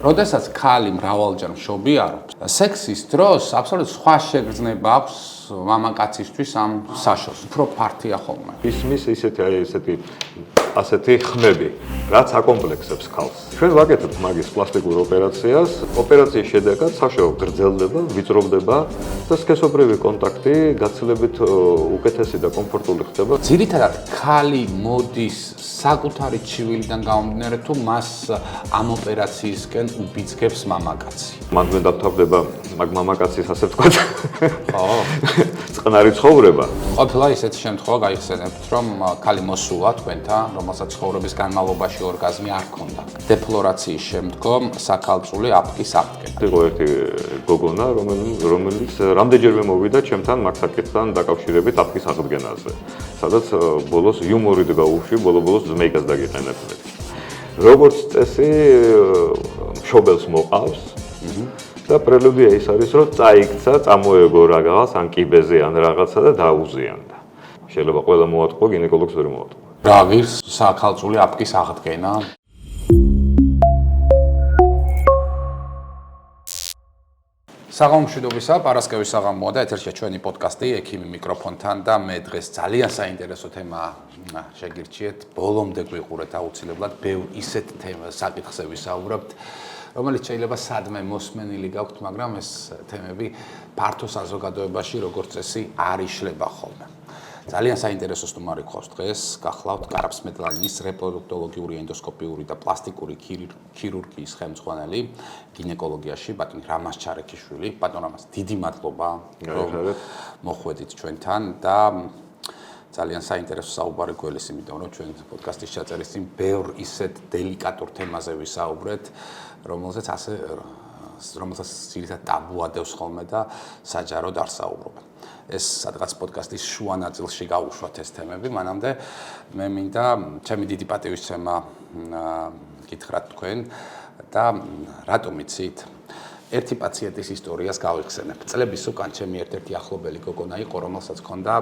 როდესაც ქალი მრავალჯერ მშობი არის, სექსის დროს აბსოლუტურად სხვა შეგრძნება აქვს მამაკაცისთვის ამ საშოს. უფრო ფართია ხოლმე. ისმის ასეთი ხმები, რაც აკომპლექსებს ქალს. ჩვენ ვაკეთებთ მაგის პლასტიკურ ოპერაციას. ოპერაციის შედეგად საშო გრძელდება, ვიწროვდება და სქესობრივი კონტაქტი გაცილებით უკეთესი და კომფორტული ხდება. ძირითადად ქალი მოდის საკუთარი ჩივილიდან გამომდინარე თუ მას ამ ოპერაციისკენ უბიძგებს მამაკაცი. მან მე დავთავდება მაგ მამაკაცის ასე ვთქვათ. ხო. წყნარი ცხოვრება. ყოფილა ისეთი შემთხვევა გაიხსენებთ, რომ ქალი მოსულა თქვენთან, რომელსაც ცხოვრების განმავლობაში ორგაზმი არ ჰქონდა. დეფლორაციის შემდგომ საქალწული აფქის აღდგენა. იყო ერთი გოგონა, რომელიც რამდენჯერმე მოვიდა ჩემთან მაგ საკითხთან დაკავშირებით აფქის აღდგენაზე. სადაც ბოლოს იუმორით გაუშვი, ბოლოს ზმეიკას დაგიყენებდნენ. როგორც წესი, მშობელს მოყავს და პრელუდია ის არის, რომ წაიქცა, წამოეგო რაღაც ან კიბეზე ან რაღაცა და დაუზიანდა. შეიძლება ყველა მოატყო, გინეკოლოგს ვერ მოატყო. რა ღირს საქალწული აფქის აღდგენა? საღამომშვიდობისა, პარასკევის საღამოა და ეთერშია ჩვენი პოდკასტი ექიმი მიკროფონთან და მე დღეს ძალიან საინტერესო თემა შეგირჩიეთ. ბოლომდე გვიყურეთ აუცილებლად, ბევრ ისეთ საკითხზე ვისაუბრებთ, რომელიც შეიძლება სადმე მოსმენილი გაქვთ, მაგრამ ეს თემები ფართო საზოგადოებაში როგორც წესი არ იშლება ხოლმე. ძალიან საინტერესო სტუმარი გყავს დღეს, გახლავთ კარაპსმედლაინის რეპროდუქტოლოგიური, ენდოსკოპიური და პლასტიკური ქირურგიის ხელმძღვანელი გინეკოლოგიაში ბატონი რამაზ ჩარეკიშვილი. ბატონ რამაზ, დიდი მადლობა, რომ მოხვედით ჩვენთან და ძალიან საინტერესო საუბარი გველის, იმიტომ რომ ჩვენ პოდკასტის ჩაწერის წინ ბევრ ისეთ დელიკატურ თემაზე ვისაუბრეთ, რომელზეც ძირითადად ტაბუ ადევს ხოლმე და საჯაროდ არ საუბრობენ. ეს სადღაც პოდკასტის შუა ნაწილში გავუშვათ ეს თემები, მანამდე მე მინდა ჩემი დიდი პატივისცემა გითხრათ თქვენ და რატომ იცით? ერთი პაციენტის ისტორიას გავიხსენებ. წლების უკან ჩემი ერთ-ერთი ახლობელი გოგონა იყო, რომელსაც ჰქონდა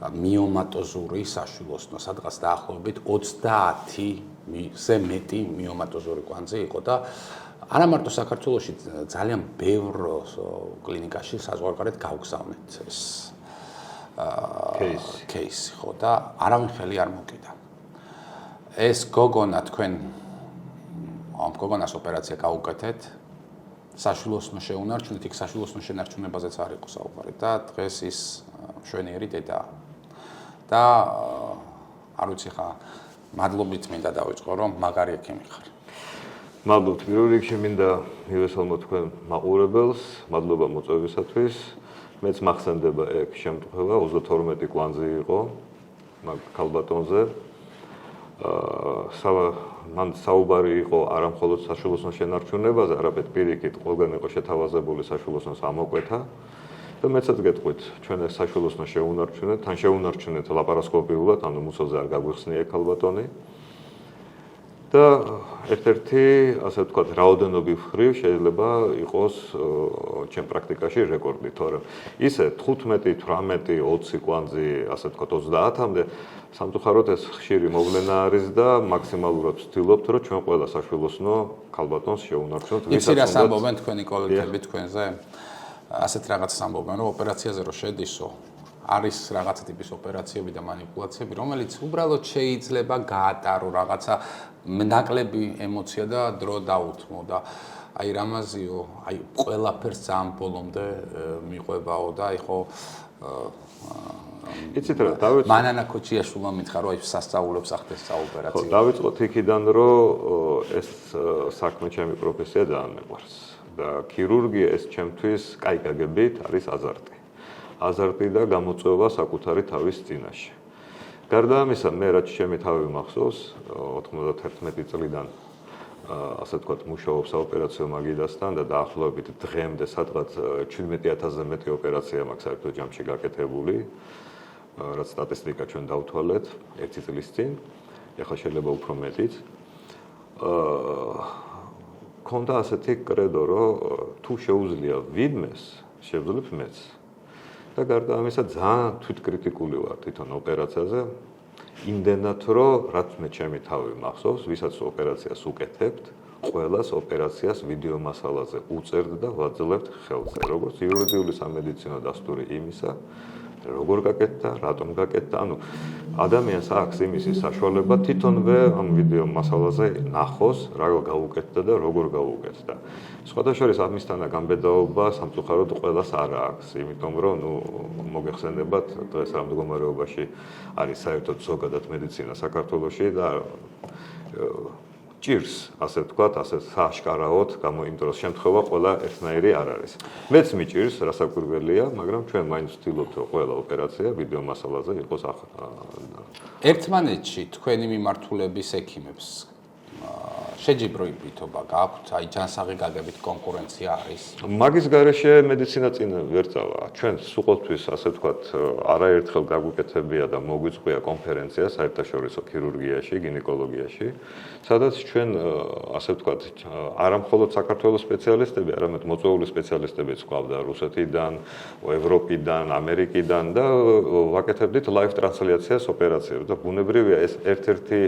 მიომატოზური საშვილოსნო, სადღაც დაახლოებით 30-ზე მეტი მიომატოზური კვანძი იყო და არა მარტო საქართველოში, ძალიან ბევრ კლინიკაში საზღვარგარეთ გავგზავნეთ ეს кейსი, ხო და არავინ ხელი არ მოკიდა. ეს გოგონა თქვენ ამ გოგონას ოპერაცია გაუკეთეთ, საშვილოსნო შეუნარჩუნეთ, იქ საშვილოსნო შენარჩუნებაზეც არ იყო საუბარი და დღეს ის მშვენიერი დედაა. და არ ვიცი ხა, მადლობით მინდა დავიწყო, რომ მაგარი ექიმი ხარ. მადლობთ პირველ რიგში მინდა მივესალმო თქვენ მაყურებელს, მადლობა მოწვევისათვის. მეც მახსენდება ეგ შემთხვევა, 32 კვანძი იყო მაგ ქალბატონზე. მან საუბარი იყო არა მხოლოდ საშვილოსნო შენარჩუნებაზე, არამედ პირიქით ყველგან იყო შეთავაზებული საშვილოსნოს ამოკვეთა. და მეცაც გეტყვით, ჩვენ ეს საშვილოსნო შეუნარჩუნეთ, თან შეუნარჩუნეთ ლაპარასკოპიულად, ანუ მუცელზე არ გაგვიხსნია ქალბატონი. და ერთ-ერთი, ასე ვთქვათ, რაოდენობის მხრივ შეიძლება იყოს ჩემ პრაქტიკაში რეკორდი, თორემ ისე 15, 18, 20 კვანძი, ასე ვთქვათ, 30-მდე სამწუხაროდ ეს ხშირი მოვლენა არის და მაქსიმალურად ვცდილობთ, რომ ჩვენ ყველა საშვილოსნო ქალბატონს შევუნარჩუნოთ. იცი რა ამბობენ თქვენი კოლეგები თქვენზე? ასეთ რაღაცას ამბობენ, რომ ოპერაციაზე რო შედისო, არის რაღაცა ტიპის ოპერაციები და манипуляციები, რომელიც უბრალოდ შეიძლება გაატარო რაღაცა ნაკლები ემოცია და დრო დაუთმო და აი რამაზიო, აი ყველაფერს ძალიან ბოლომდე მიყვებაო და აი ხო იცით რა, დავიწყოთ. მანანა ქოჩიაშვილმა მითხრა, რომ აი სასწაულებს ახდენს საოპერაციო. ხო, დავიწყოთ იქიდან, რომ ეს საქმე ჩემი პროფესია ძალიან მეყვარს და ქირურგია ეს ჩემთვის კაი გაგებით არის აზარტი. აზარტი და გამოწვევა საკუთარი თავის წინაშე. გარდა ამისა, მე რაც ჩემი თავი მახსოვს, 91 წლიდან ასე ვთქვათ, მუშაობ საოპერაციო მაგიდასთან და დაახლოებით დღემდე სადღაც 17000-ზე მეტი ოპერაცია მაქვს საერთო ჯამში გაკეთებული, რაც სტატისტიკა ჩვენ დავთვალეთ ერთი წლის წინ, ეხლა შეიძლება უფრო მეტიც. ქონდა ასეთი კრედო, რომ თუ შეუძლია ვინმეს, შევძლებ მეც. და გარდა ამისა ძალიან თვითკრიტიკული ვარ თვითონ ოპერაციაზე, იმდენად რომ რაც მე ჩემი თავი მახსოვს, ვისაც ოპერაციას უკეთებთ, ყველას ოპერაციას ვიდეო მასალაზე უწერთ და ვაძლევთ ხელზე. როგორც იურიდიული სამედიცინო დასტური იმისა, როგორ გაკეთდა, რატომ გაკეთდა, ანუ ადამიანს აქვს იმის საშუალება თვითონვე ამ ვიდეო მასალაზე ნახოს, რა გაუკეთდა და როგორ გაუკეთდა. სხვადასხვა ამისთანა გამბედაობა სამწუხაროდ ყველას არ აქვს, იმიტომ რომ მოგეხსენებათ დღეს რა მდგომარეობაში არის საერთოდ ზოგადად მედიცინა საქართველოში და ჭირს, ასე ვთქვათ, ასე სააშკარაოდ, იმიტომ რომ შემთხვევა ყველა ერთნაირი არ არის. მეც მიჭირს, რასაკვირველია, მაგრამ ჩვენ მაინც ვცდილობთ, რომ ყველა ოპერაცია ვიდეო მასალაზე იყოს ერთმანეთში თქვენი მიმართულების ექიმებს შეჯიბროებითობა გაქვთ, აი ჯანსაღი გაგებით კონკურენცია არის. მაგის გარეშე მედიცინა წინ ვერ წავა. ჩვენ სულ ასე ვთქვათ, არაერთხელ გაგვიკეთებია და მოგვიწყვია კონფერენცია საერთაშორისო ქირურგიაში, გინეკოლოგიაში, სადაც ჩვენ ასე ვთქვათ, არა მხოლოდ საქართველოს სპეციალისტები, არამედ მოწვეული სპეციალისტებიც გვყავდა რუსეთიდან, ევროპიდან, ამერიკიდან და ვაკეთებდით ლაივ ტრანსლაციას ოპერაციებს და ბუნებრივია ეს ერთ-ერთი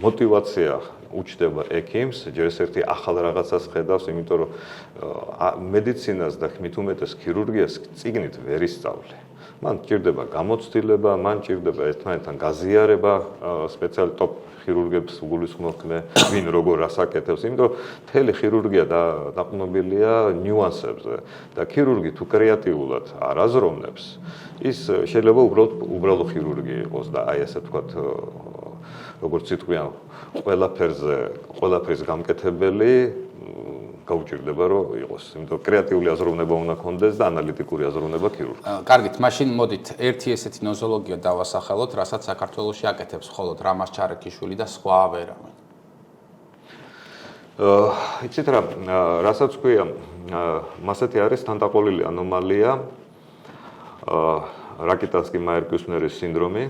мотивация უჩდება ექიმს, ჯერ ერთი ახალ რაღაცას ხედავს, იმიტომ რომ მედიცინას და მით უმეტეს ქირურგიას წიგნით ვერ ისწავლე. მან ჭირდება გამოცდილება, მან ჭირდება ერთმანეთთან გაზიარება, სპეციალ ტოპ ქირურგებს გულისხმობთ მე, ვინ როგორ ასაკეთებს, იმიტომ რომ მთელი ქირურგია დაყრდნობილია ნიუანსებზე და ქირურგი თუ კრეატიულად არ აზროვნებს, ის შეიძლება უბრალოდ ქირურგი იყოს და აი ასე ვთქვათ როგორც სიტყვიან, ყველაფრის გამკეთებელი გაუჭირდება რომ იყოს. იმიტომ კრეატიული აზროვნება უნდა ქონდეს და ანალიტიკური აზროვნება ქირურგს. კარგით, მაშინ მოდით ერთი ესეთი ნოზოლოგია დავასახელოთ, რასაც საქართველოში აკეთებს მხოლოდ რამაზ ჩარეკიშვილი და სხვა ვერავინ. იცით რა, რასაც ქვია, მასეთი არის თანდაყოლილი ანომალია, რაკიტანსკი-მაიერ-კიუსნერის სინდრომი.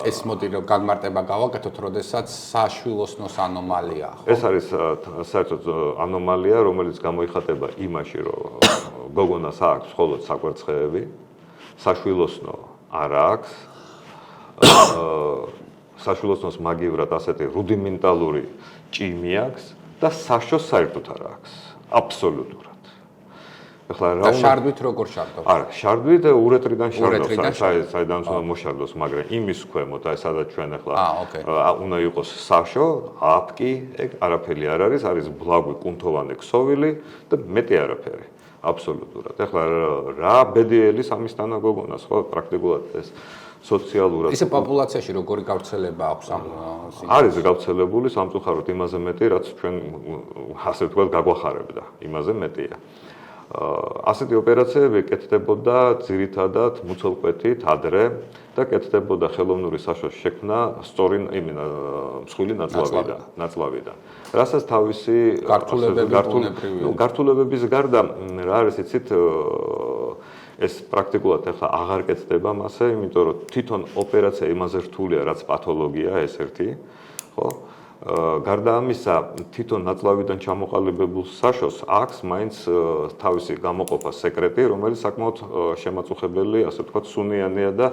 ეს მოდი რომ გაგმარტება გავაკეთოთ, როდესაც საშვილოსნოს ანომალია, ხო? ეს არის საერთოდ ანომალია, რომელიც გამოიხატება იმაში, რომ გოგონას აქვს მხოლოდ საკვერცხეები, საშვილოსნო არ აქვს. საშვილოსნოს მაგივრად ასეთი რუდიმენტალური ჭიმი აქვს და საშოს საერთოდ არ აქვს. აბსოლუტურად. ახლა რა შარდვით როგორ შარდობს? არა, შარდვით ურეტრიდან შარდობს, საიდან უნდა მოშარდოს, მაგრამ იმის ქვემოთ, აი სადაც ჩვენ ახლა უნდა იყოს საშო, აპკი, ეგ არაფერი არ არის, არის ბლაგვი კუნთოვანი ქსოვილი და მეტი არაფერი. აბსოლუტურად. ახლა რა ბედიელის ამისთანა გოგონას, ხო, პრაქტიკულად ეს სოციალურად ისე პოპულაციაში როგორი გავრცელება აქვს ამ არის გავრცელებული სამწუხაროდ იმაზე მეტი, რაც ჩვენ ასე ვთქვათ გაგვახარებდა, იმაზე მეტია. ასეთი ოპერაციები კეთდებოდა ძირითადად მუცელკვეთით ადრე და კეთდებოდა ხელოვნური საშოს შექმნა სწორი მსხვილი ნაწლავიდან. რასაც თავისი გართულებების გარდა რა არის იცით ეს პრაქტიკულად ახლა აღარ კეთდება მასე, იმიტომ რომ თვითონ ოპერაცია იმაზე რთულია, რაც პათოლოგია ეს ერთი, ხო? გარდა ამისა, თვითონ ნაწლავიდან ჩამოყალიბებულ საშოს აქვს მაინც თავისი გამოყოფა სეკრეტი, რომელიც საკმაოდ შემაწუხებელი, ასე ვთქვათ, სუნიანია და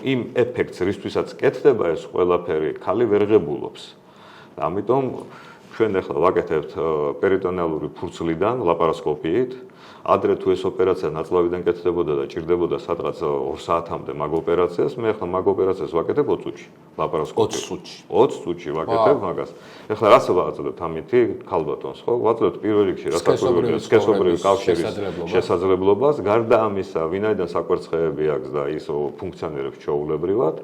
იმ ეფექტს, რისთვისაც კეთდება ეს ყველაფერი, ქალი ვერ ღებულობს. ამიტომ ჩვენ ახლა ვაკეთებთ პერიტონეალური ფურცლიდან ლაპარასკოპიით. ადრე თუ ეს ოპერაცია ნაწლავიდან კეთდებოდა და ჭირდებოდა სადღაც 2 საათამდე მაგ ოპერაციას, მე ახლა მაგ ოპერაციას ვაკეთებ 20 წუთში, ლაპარასკოპიით. 20 წუთში ვაკეთებ მაგას. ახლა რას ვაწოდებ ამითი ქალბატონს, ხო? ვაწოდებ პირველ რიგში რასაკვირველია, სქესობრივი კავშირის შესაძლებლობას, გარდა ამისა, ვინაიდან საკვერცხეები აქვს და ის ფუნქციონირებს ჩვეულებრივად,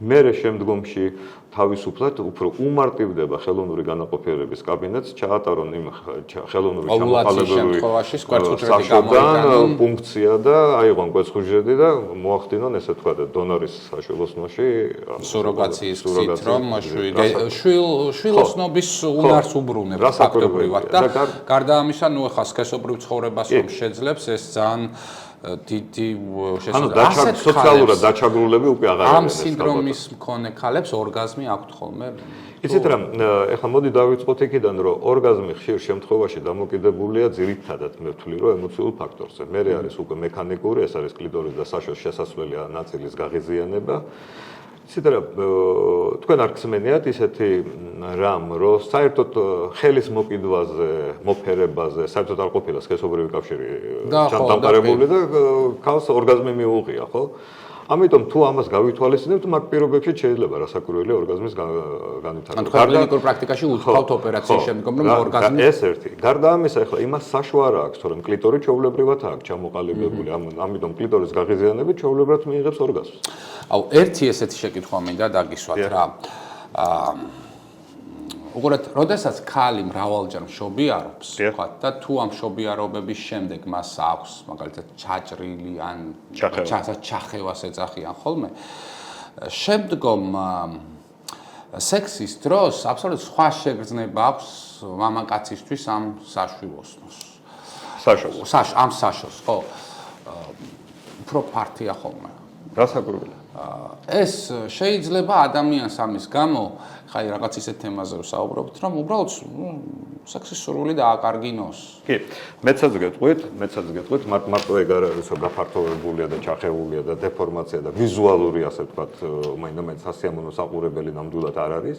მერე შემდგომში თავისუფლად უფრო უმარტივდება ხელოვნური განაყოფიერების კაბინეტს, ჩაატარონ იმ ხელოვნური ჩამოყალიბებული საშოდან ფუნქცია და აიღონ კვერცხუჟრედი და მოახდინონ ესე თქვა დონორის საშვილოსნოში სუროგაციის გზით, რომ შვილოსნობის უნარს უბრუნებს ფაქტობრივად და გარდა ამისა, ახლა სქესობრივ ცხოვრებას რომ შეძლებს, ეს ძალიან დიდი შესაძლებლობა. სოციალურად დაჩაგრულები უკვე აღარ არის. ამ სინდრომის მქონე ქალებს ორგაზმი აქვთ ხოლმე? იცით რა, ეხლა მოდი დავიწყოთ იქიდან, რომ ორგაზმი ხშირ შემთხვევაში დამოკიდებულია ძირითადად მე ვთვლი, რომ ემოციურ ფაქტორზე. მე არის უკვე მექანიკური, ეს არის კლიტორის და საშოს შესასვლელი ნაწილის გაღიზიანება. ისეთ რა თქვენ არ გსმენიათ ისეთი რამ, რომ საერთოდ ხელის მოკიდვაზე, მოფერებაზე საერთოდ არ ყოფილა სქესობრივი კავშირი ჩამოყალიბებული და ქალს ორგაზმი მიუღია, ხო? ამიტომ თუ ამას გავითვალისწინებთ, მაგ პირობებში შეიძლება რასაკვირველია ორგაზმის განვითარება. ანუ კლინიკურ პრაქტიკაში უთხოვთ ოპერაციის შემდგომ რომ ორგაზმი ეს ერთი. გარდა ამისა, ახლა იმას საშუარა აქვს, თორემ კლიტორი ჩვეულებრივად აქვს ჩამოყალიბებული, ამიტომ კლიტორის გაღიზიანებით ჩვეულებრივად მიიღებს ორგაზმს. აუ, ერთი ესეთი შეკითხვა მინდა დაგისვათ რა. უყურეთ, როდესაც ქალი მრავალჯერ მშობიარობს, ვთქვათ, და თუ ამ მშობიარობების შემდეგ მას აქვს, მაგალითად, ჩაჭრილი ან ჩახევას ეძახიან ხოლმე, შემდგომ სექსის დროს აბსოლუტურად სხვა შეგრძნება აქვს მამაკაცისთვის ამ საშვილოსნოს. ამ საშოს, ხო? უფრო ფართია ხოლმე. რასაკვირველია. ეს შეიძლება ადამიანს ამის გამო, ხაი რაღაც ისეთ თემაზე ვსაუბრობთ, რომ უბრალოდ სექსის სურვილი დააკარგინოს. კი, მეცაც გეტყვით, მარტო ეგ არ არის, რომ გაფართოვებულია და ჩახეულია და დეფორმაცია და ვიზუალური, ასე ვთქვათ, მაინც სასიამოვნო საყურებელი ნამდვილად არ არის.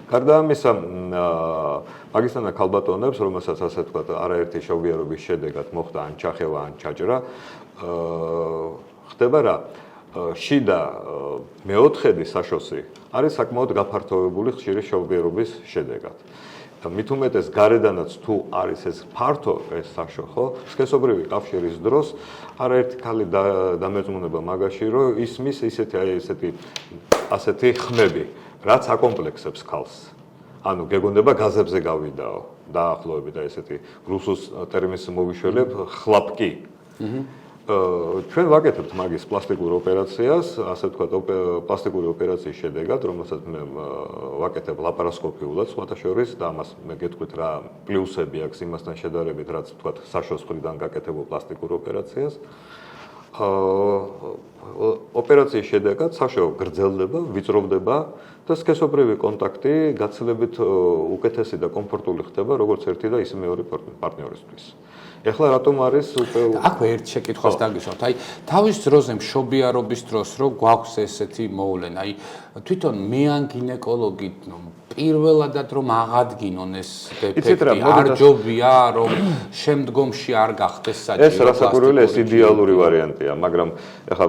გარდა ამისა, მაგისთან ქალბატონებს, რომელსაც ასე ვთქვათ, არაერთი შობიარობის შედეგად მოხდა ან ჩახევა, ან ჩაჭრა, ხდება რა? შიდა მეოთხედი საშოსი არის საკმაოდ გაფართოვებული ხშირი შობიარობის შედეგად. მით უმეტეს გარედანაც თუ არის ეს ფართო ეს საშო, ხო? სქესობრივი კავშირის დროს არაერთი ქალი დამერწმუნება მაგაში, რომ ისმის ასეთი ხმები, რაც აკომპლექსებს ქალს. ანუ გეგონდება გაზებზე გავიდაო, დაახლოებით და ესეთი რუსულ ტერმინს მოვიშველებ, ხლაპკი. ჩვენ ვაკეთებთ მაგის პლასტიკურ ოპერაციას, ასე ვთქვათ, პლასტიკური ოპერაციის შედეგად, რომელსაც მე ვაკეთებ ლაპარასკოპიულად, სხვათა შორის და ამას მე გეტყვით რა პლუსები აქვს იმასთან შედარებით, რაც ვთქვათ, საშოს მხრიდან გაკეთებულ პლასტიკურ ოპერაციას. ოპერაციის შედეგად საშო გრძელდება, ვიწროვდება და სქესობრივი კონტაქტი გაცილებით უკეთესი და კომფორტული ხდება, როგორც ერთი და ისე მეორე პარტნიორისთვის. ეხლა რატომ არის აქვე ერთ შეკითხვას დაგისვათ. აი, თავის დროზე მშობიარობის დროს რო გვაქვს ესეთი მოვლენა, აი, თვითონ მე ან გინეკოლოგი პირველადად რომ აღადგინონ ეს დეფექტი, არ ჯობია რომ შემდგომში არ გახდეს საჭირო. ეს რასაკვირველია, ეს იდეალური ვარიანტია, მაგრამ ეხლა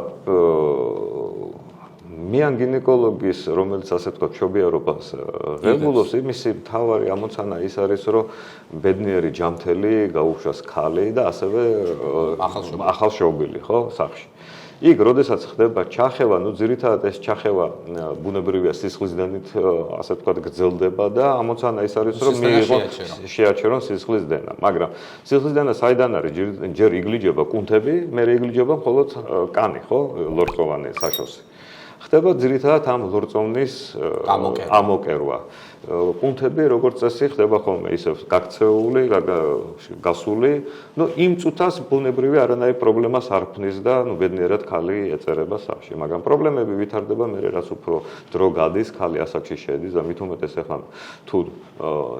მე ან გინეკოლოგის, რომელიც ასე ვთქვათ, მშობიარობას ღებულობს, იმისი მთავარი ამოცანა ის არის, რომ ბედნიერი ჯამთელი გაუშვას ქალი და ასევე ახალშობილი, ხო, სახლში. იქ, როდესაც ხდება ჩახევა, ძირითადად ეს ჩახევა ბუნებრივია სისხლისდენით, ასე ვთქვათ, გრძელდება და ამოცანა ის არის, რომ შეაჩერონ სისხლის დენა. მაგრამ სისხლის დენა საიდან არის? ჯერ იგლიჯება კუნთები, მერე იგლიჯება მხოლოდ კანი, ხო, ლორწოვანი საშოსი. ხდება ძირითადად ამ ლორწოვნის ამოკერვა. კუნთები როგორც წესი ხდება ხოლმე ისევ გაქცეული, გასული, იმ წუთას ბუნებრივი არანაირ პრობლემას არ ქმნის და ბედნიერად ქალი ეწერება სახლში. მაგრამ პრობლემები ვითარდება მერე რაც უფრო დრო გადის, ქალი ასაკში შედის და მით უმეტეს ახლა თუ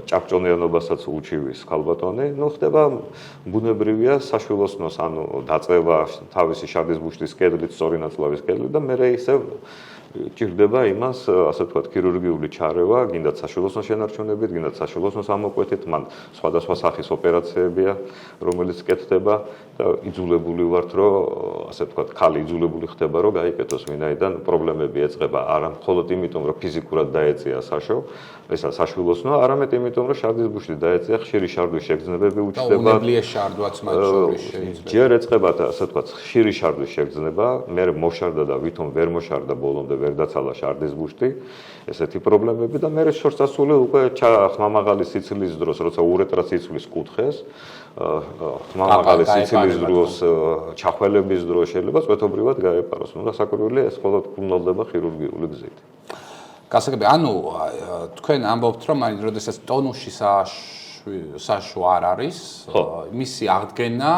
ჭაბჭონიანობასაც უჩივის ქალბატონი, ხდება ბუნებრივია საშვილოსნოს, ანუ დაწევა თავისი შარდის ბუშტის კედლით, სწორი ნაწლავის კედლით და მერე ისევ ჭირდება იმას, ასე ვთქვათ, ქირურგიული ჩარევა, გინდათ საშვილოსნოს შენარჩუნებით, გინდათ საშვილოსნოს ამოკვეთით, მან სხვადასხვა სახის ოპერაციებია, რომელიც კეთდება და იძულებული ვართ, რომ ასე ვთქვათ, ქალი იძულებული ხდება, რომ გაიკეთოს, ვინაიდან პრობლემები ეწყება არა მხოლოდ იმიტომ, რომ ფიზიკურად დაეწია საშო, ესა საშვილოსნო, არამედ იმიტომ, რომ შარდის ბუშტი დაეწია, ხშირი შარდვის შეგრძნებები უჩნდება. უნებლიე შარდვაც მათ შორის შეიძლება. ჯერ ეწყება, ასე ვთქვათ, ხშირი შარდვის შეგრძნება, მერე მოშარდა და ვითომ ვერ მოშარდა ბოლომდე ვერ დაცალა შარდის ბუშტი, ესეთი პრობლემები და მერე შორსასული უკვე ხმამაღალი სიცილის დროს, როცა ურეტრას იცვლის კუთხეს, ხმამაღალი სიცილის დროს, ჩახველების დროს შეიძლება წვეთობრივად გაეპაროს. რასაკვირველია, ეს მხოლოდ კუნალდება ხირურგიული გზით. გასაგები, ანუ თქვენ ამბობთ, რომ აი, როდესაც ტონუსში საშო არ არის. მისი აღდგენა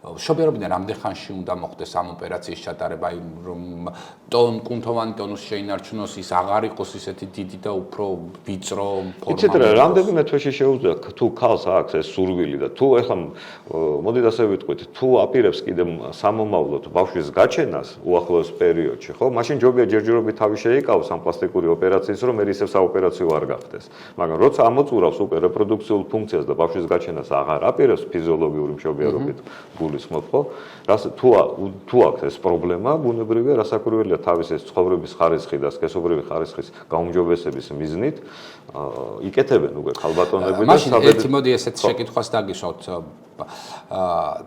შობიარობიდან რამდენ ხანში უნდა მოხდეს ამ ოპერაციის ჩატარება, რომ კუნთოვანი ტონუს შეინარჩუნოს, ის აღარ იყოს ისეთი დიდი და უფრო ვიწრო ფორმა. იცით რა, რამდენიმე თვეში შეუძლია თუ ქალს აქვს ეს სურვილი და თუ ეხლა მოდით ასე ვიტყვით, თუ აპირებს კიდე სამომავლოდ ბავშვის გაჩენას უახლოეს პერიოდში, ხო? მაშინ ჯობია ჯერჯერობით თავი შეიკავოს ამ პლასტიკური ოპერაციის, რომ მე ისევ საოპერაციო არ გახდეს. მაგრამ როცა ამოწურავს უკვე რეპროდუქციულ ფუნქციას და ბავშვის გაჩენას აღარ აპირებს ფიზიოლოგიური მშობიარობით გულისხმობ, ხო? თუ აქვს ეს პრობლემა, ბუნებრივია, რასაკვირველია თავის ეს ცხოვრების ხარისხი და სქესობრივი ხარისხის გაუმჯობესების მიზნით იკეთებენ უკვე ქალბატონები და მაშინ ერთი მოდი ესეთ შეკითხვას დაგისვათ.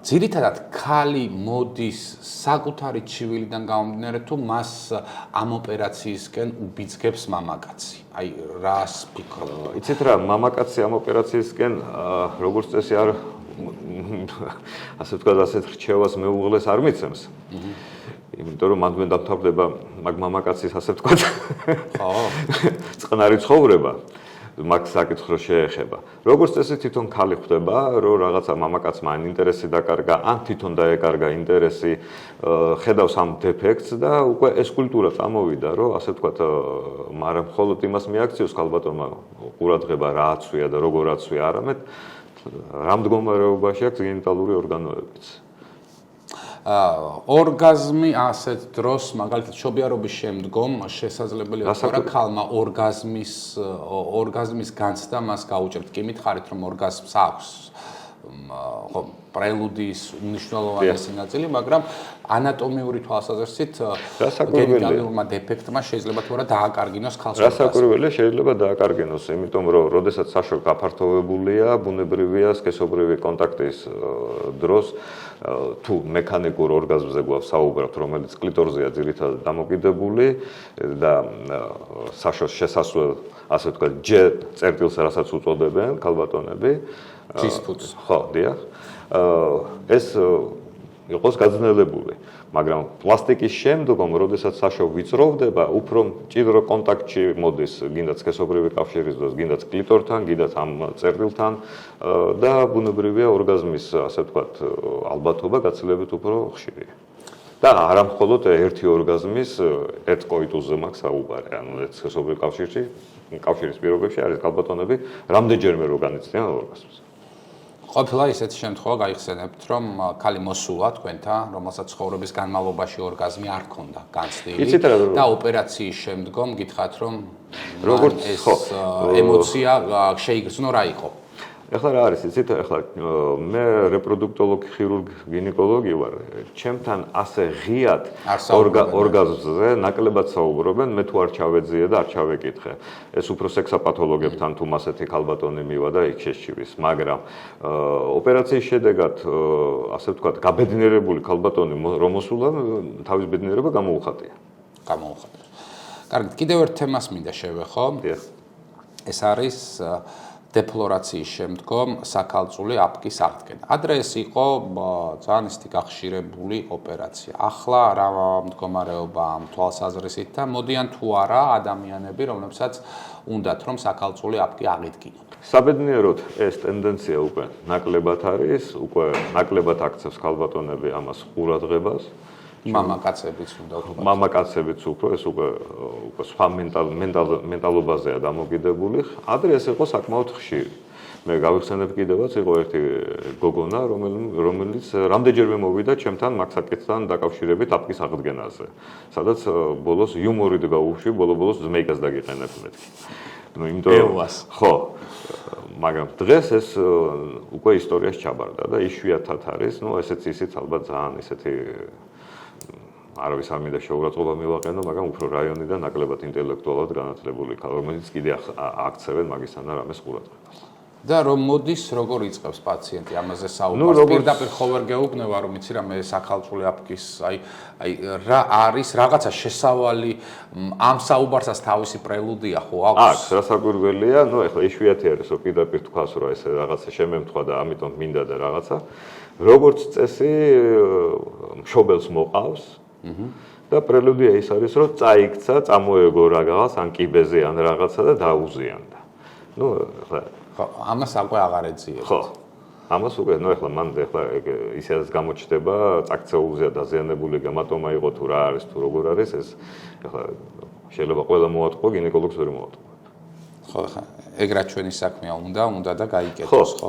ძირითადად ქალი მოდის საკუთარი ჩივილიდან გამომდინარე თუ მას ამ ოპერაციისკენ უბიძგებს მამაკაცი. აი რას ფიქრობ? იცით რა, მამაკაცი ამ ოპერაციისკენ როგორც წესი არ ასე ვთქვათ, ასეთ რჩევას მეუღლეს არ მიცემს. იმიტომ რომ მანდ დამთავრდება მაგ მამაკაცის ასე ვთქვათ. ხო. წყნარი ცხოვრება. მაგ საკითხს რო შეეხება. როგორც წესი თვითონ ქალი ხვდება, რომ რაღაცა მამაკაცმა ან ინტერესი დაკარგა, ან თვითონ დაეკარგა ინტერესი, ხედავს ამ დეფექტს და უკვე ეს კულტურა წამოვიდა, რომ ასე ვთქვათ, მაგრამ მხოლოდ იმას მიაქციოს ქალბატონმა ყურადღება რა აცვია და როგორ აცვია, არამედ რა მდგომარეობაში აქვს გენიტალური ორგანოებიც. ორგაზმი ასეთ დროს, მაგალითად, შობიარობის შემდგომ შესაძლებელია რა ქალმა ორგაზმის განცდა მას გაუჭერთ. კი მითხარით, რომ ორგაზმს აქვს ხო პრელუდიის უნიშნელოვანესი ნაწილი, მაგრამ ანატომიური თვალსაზრისით გენიტალურმა დეფექტმა შეიძლება თუ არა დააკარგინოს ქალს. რასაკვირველია, შეიძლება დააკარგინოს, იმიტომ რომ როდესაც საშო გაფართოვებულია, ბუნებრივია სქესობრივი კონტაქტის დროს თუ მექანიკურ ორგაზმზე გვაქვს საუბრობთ, რომელიც კლიტორზეა ძირითადად დამოკიდებული და საშოს შესასვლელ, ასე ვთქვათ, ჯერ წერტილს რასაც უწოდებენ ქალბატონები, ჯისფუძს. ხო, დიახ. ეს იყოს გაძნელებული, მაგრამ პლასტიკის შემდგომ, როდესაც საშო ვიწროვდება, უფრო მჭიდრო კონტაქტში მოდის, გინდათ სქესობრივი კავშირის დროს, გინდათ კლიტორთან, გინდათ ამ წერტილთან და ბუნებრივია ორგაზმის, ასე ვთქვათ, ალბათობა გაცილებით უფრო ხშირია. და არა მხოლოდ ერთი ორგაზმის ერთ კოიტუსზე მაქვს საუბარი, ანუ ერთ სქესობრივ კავშირის პირობებში არის ქალბატონები რამდენჯერმე რო განიცდიან ორგაზმს. ყოფილა ისეთი შემთხვევა გაიხსენებთ, რომ ქალი მოსულა თქვენთან, რომელსაც ცხოვრების განმავლობაში ორგაზმი არ ჰქონდა განცდილი და ოპერაციის შემდგომ გითხრათ, რომ ეს ემოცია შეიგრძნო რა იყო? ეხლა რა არის, იცით, ეხლა მე რეპროდუქტოლოგი, ხირურგი, გინეკოლოგი ვარ, ჩემთან ასე ღიად ორგაზმზე ნაკლებად საუბრობენ, მე თუ არ ჩავეძიე და არ ჩავეკითხე. ეს უფრო სექსაპათოლოგებთან თუ მასეთი ქალბატონი მივა და იქ შეშივის, მაგრამ ოპერაციის შედეგად, ასე ვთქვათ, გაბედნიერებული ქალბატონი რომ მოსულა, თავის ბედნიერება გამოუხატია. გამოუხატა. კარგი, კიდევ ერთ თემას მინდა შევეხო. ეს არის დეფლორაციის შემდგომ საქალწული აპკის აღდგენა. ადრე ეს იყო ძალიან ისეთი გახშირებული ოპერაცია. ახლა რა მდგომარეობა ამ თვალსაზრისით და მოდიან თუ არა ადამიანები, რომლებსაც უნდათ რომ საქალწული აპკი აღიდგინოთ. საბედნიეროდ ეს ტენდენცია უკვე ნაკლებად არის, უკვე ნაკლებად აქცევს ქალბატონები ამას ყურადღებას. მამაკაცებიც უნდა ვთქვათ. მამაკაცებიც უფრო ეს უკვე სხვა მენტალობაზეა დამოკიდებული. ადრე ეს იყო საკმაოდ ხშირი. მე გავიხსენებ კიდევაც, იყო ერთი გოგონა, რომელიც რამდენჯერმე მოვიდა ჩემთან მაგ საკითხთან დაკავშირებით აპკის აღდგენაზე. სადაც ბოლოს იუმორით გაუშვი, ბოლოს ზმეიკას დაგიყენებ მეთქი. ხო, მაგრამ დღეს ეს უკვე ისტორიაში ჩაბარდა და იშვიათად არის, ესეც ისიც ალბათ ძალიან ისეთი არავის არ მინდა შეურაცხყოფა მივაყენო, მაგრამ უფრო რაიონიდან ნაკლებად ინტელექტუალურად განათლებული ქალი, რომელიც კიდე აქცევენ მაგისთან რამეს ყურადღებას. და რომ მოდის, როგორ იწყებს პაციენტი ამაზე საუბარს? პირდაპირ ხო ვერ გეუბნება, რომ იცი რა, მე საქალწული აპკის, აი რა არის რაღაცა შესავალი ამ საუბარსაც თავისი პრელუდია ხო აქვს? აქვს, რასაკვირველია, ეხლა იშვიათი არის, რომ პირდაპირ თქვას, რომ ეს რაღაცა შემემთხვა და ამიტომ მინდა და რაღაცა. როგორც წესი, მშობელს მოყავს. და პრელუდია ის არის, რომ წაიქცა, წამოეგო რაღაც ან კიბეზე ან რაღაცა და დაუზიანდა. ხო, ამას უკვე აღარ ეძიებთ. ხო. ამას უკვე, ეხლა მან ისედაც გამოჩნდება, წაქცეულზეა დაზიანებული გამატომა იყო თუ რა არის, თუ როგორ არის ეს, ეხლა შეიძლება ყველა მოატყო, გინეკოლოგს ვერ მოატყო. ხო, ხა, ეგ რა ჩვენი საქმეა, უნდა და გაიკეთოს, ხო?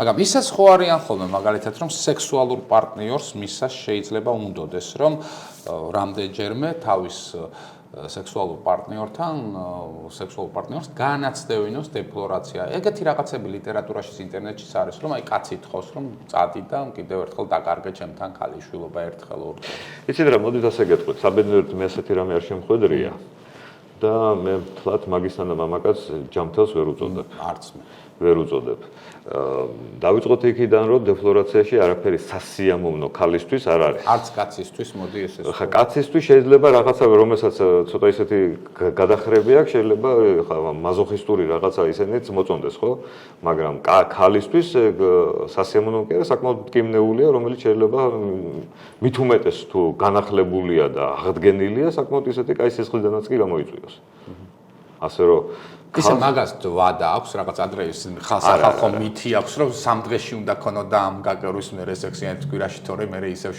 მაგრამ ისაც ხო არიან ხოლმე, მაგალითად, რომ სექსუალურ პარტნიორს მისას შეიძლება უნდოდეს, რომ რამდენჯერმე თავის სექსუალურ პარტნიორს განაცდევინოს დეფლორაცია. ეგეთი რაღაცები ლიტერატურაში, ინტერნეტში არის, რომ აი კაცი ითხოვს, რომ წადი და კიდევ ერთხელ დაკარგე ჩემთან ქალიშვილობა ერთხელ ორჯერ. იცით რა, მოდით ასე გეტყვით, საბედნიეროდ მე ასეთი რამე არ შემხვედრია. და მე თლათ მაგისთან და მამაკაც ჯამთელს ვერ უწოდებ. არც მე. ვერ უწოდებ. დავიწყოთ იქიდან, რომ დეფლორაციაში არაფერი სასიამოვნო ქალისთვის არ არის. არც კაცისთვის, მოდი ესე. ხა კაცისთვის შეიძლება რაღაცა, რომელსაც ცოტა ისეთი გადახრები აქვს, შეიძლება ხა მაზოხისტური რაღაცა ისენიც მოწონდეს, ხო? მაგრამ ქალისთვის სასიამოვნო კი არა, საკმაოდ მტკივნეულია, რომელიც შეიძლება მით უმეტეს თუ განახლებულია და აღდგენილია, საკმაოდ ისეთი კაი სისხლიდანაც კი გამოიწვიოს. ასე რომ ისე მაგას ვადა აქვს რაღაც ადრეის ხალხო მითი აქვს რომ სამ დღეში უნდა ქონოდა ამ გაგერვის მერე სექსიანით კვირაში თორე მერე ისევ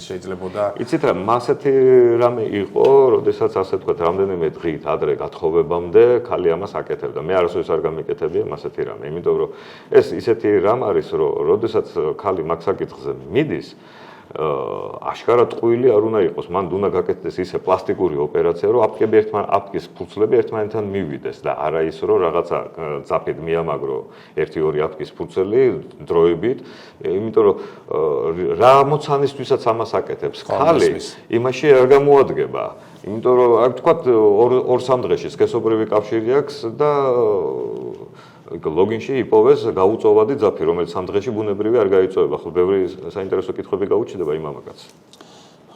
შეიძლებოდა იცით რა მასეთი რამე იყო როდესაც ასე თქვა რამდენიმე დღით ადრე გათხოვებამდე ქალი ამას აკეთებდა მე არასოდეს არ გამიკეთებია მასეთი რამე იმიტომ რომ ეს ისეთი რამ არის რომ როდესაც ქალი მაგ საკითხზე მიდის აშკარად ტყუილი არ უნდა იყოს. მან უნდა გაკეთდეს ისე პლასტიკური ოპერაცია, რომ აპკის ფურცლები ერთმანეთთან მივიდეს და არა ის, რომ რაღაცა ძაფით მიამაგრო 1-2 აპკის ფურცელი დროებით, იმიტომ რომ რა მოცანისთვისაც ამას აკეთებს. ქალი იმაში არ გამოადგება. იმიტომ რომ აქ თქვა 2-3 დღეში სქესობრივი კავშირი აქვს და ლოგინში იპოვეს გაუწოვადი ძაფი, რომელიც 3 დღეში ბუნებრივი არ გაიწოვება. ხო, ბევრი საინტერესო კითხვები გაუჩნდება იმ მამაკაცს.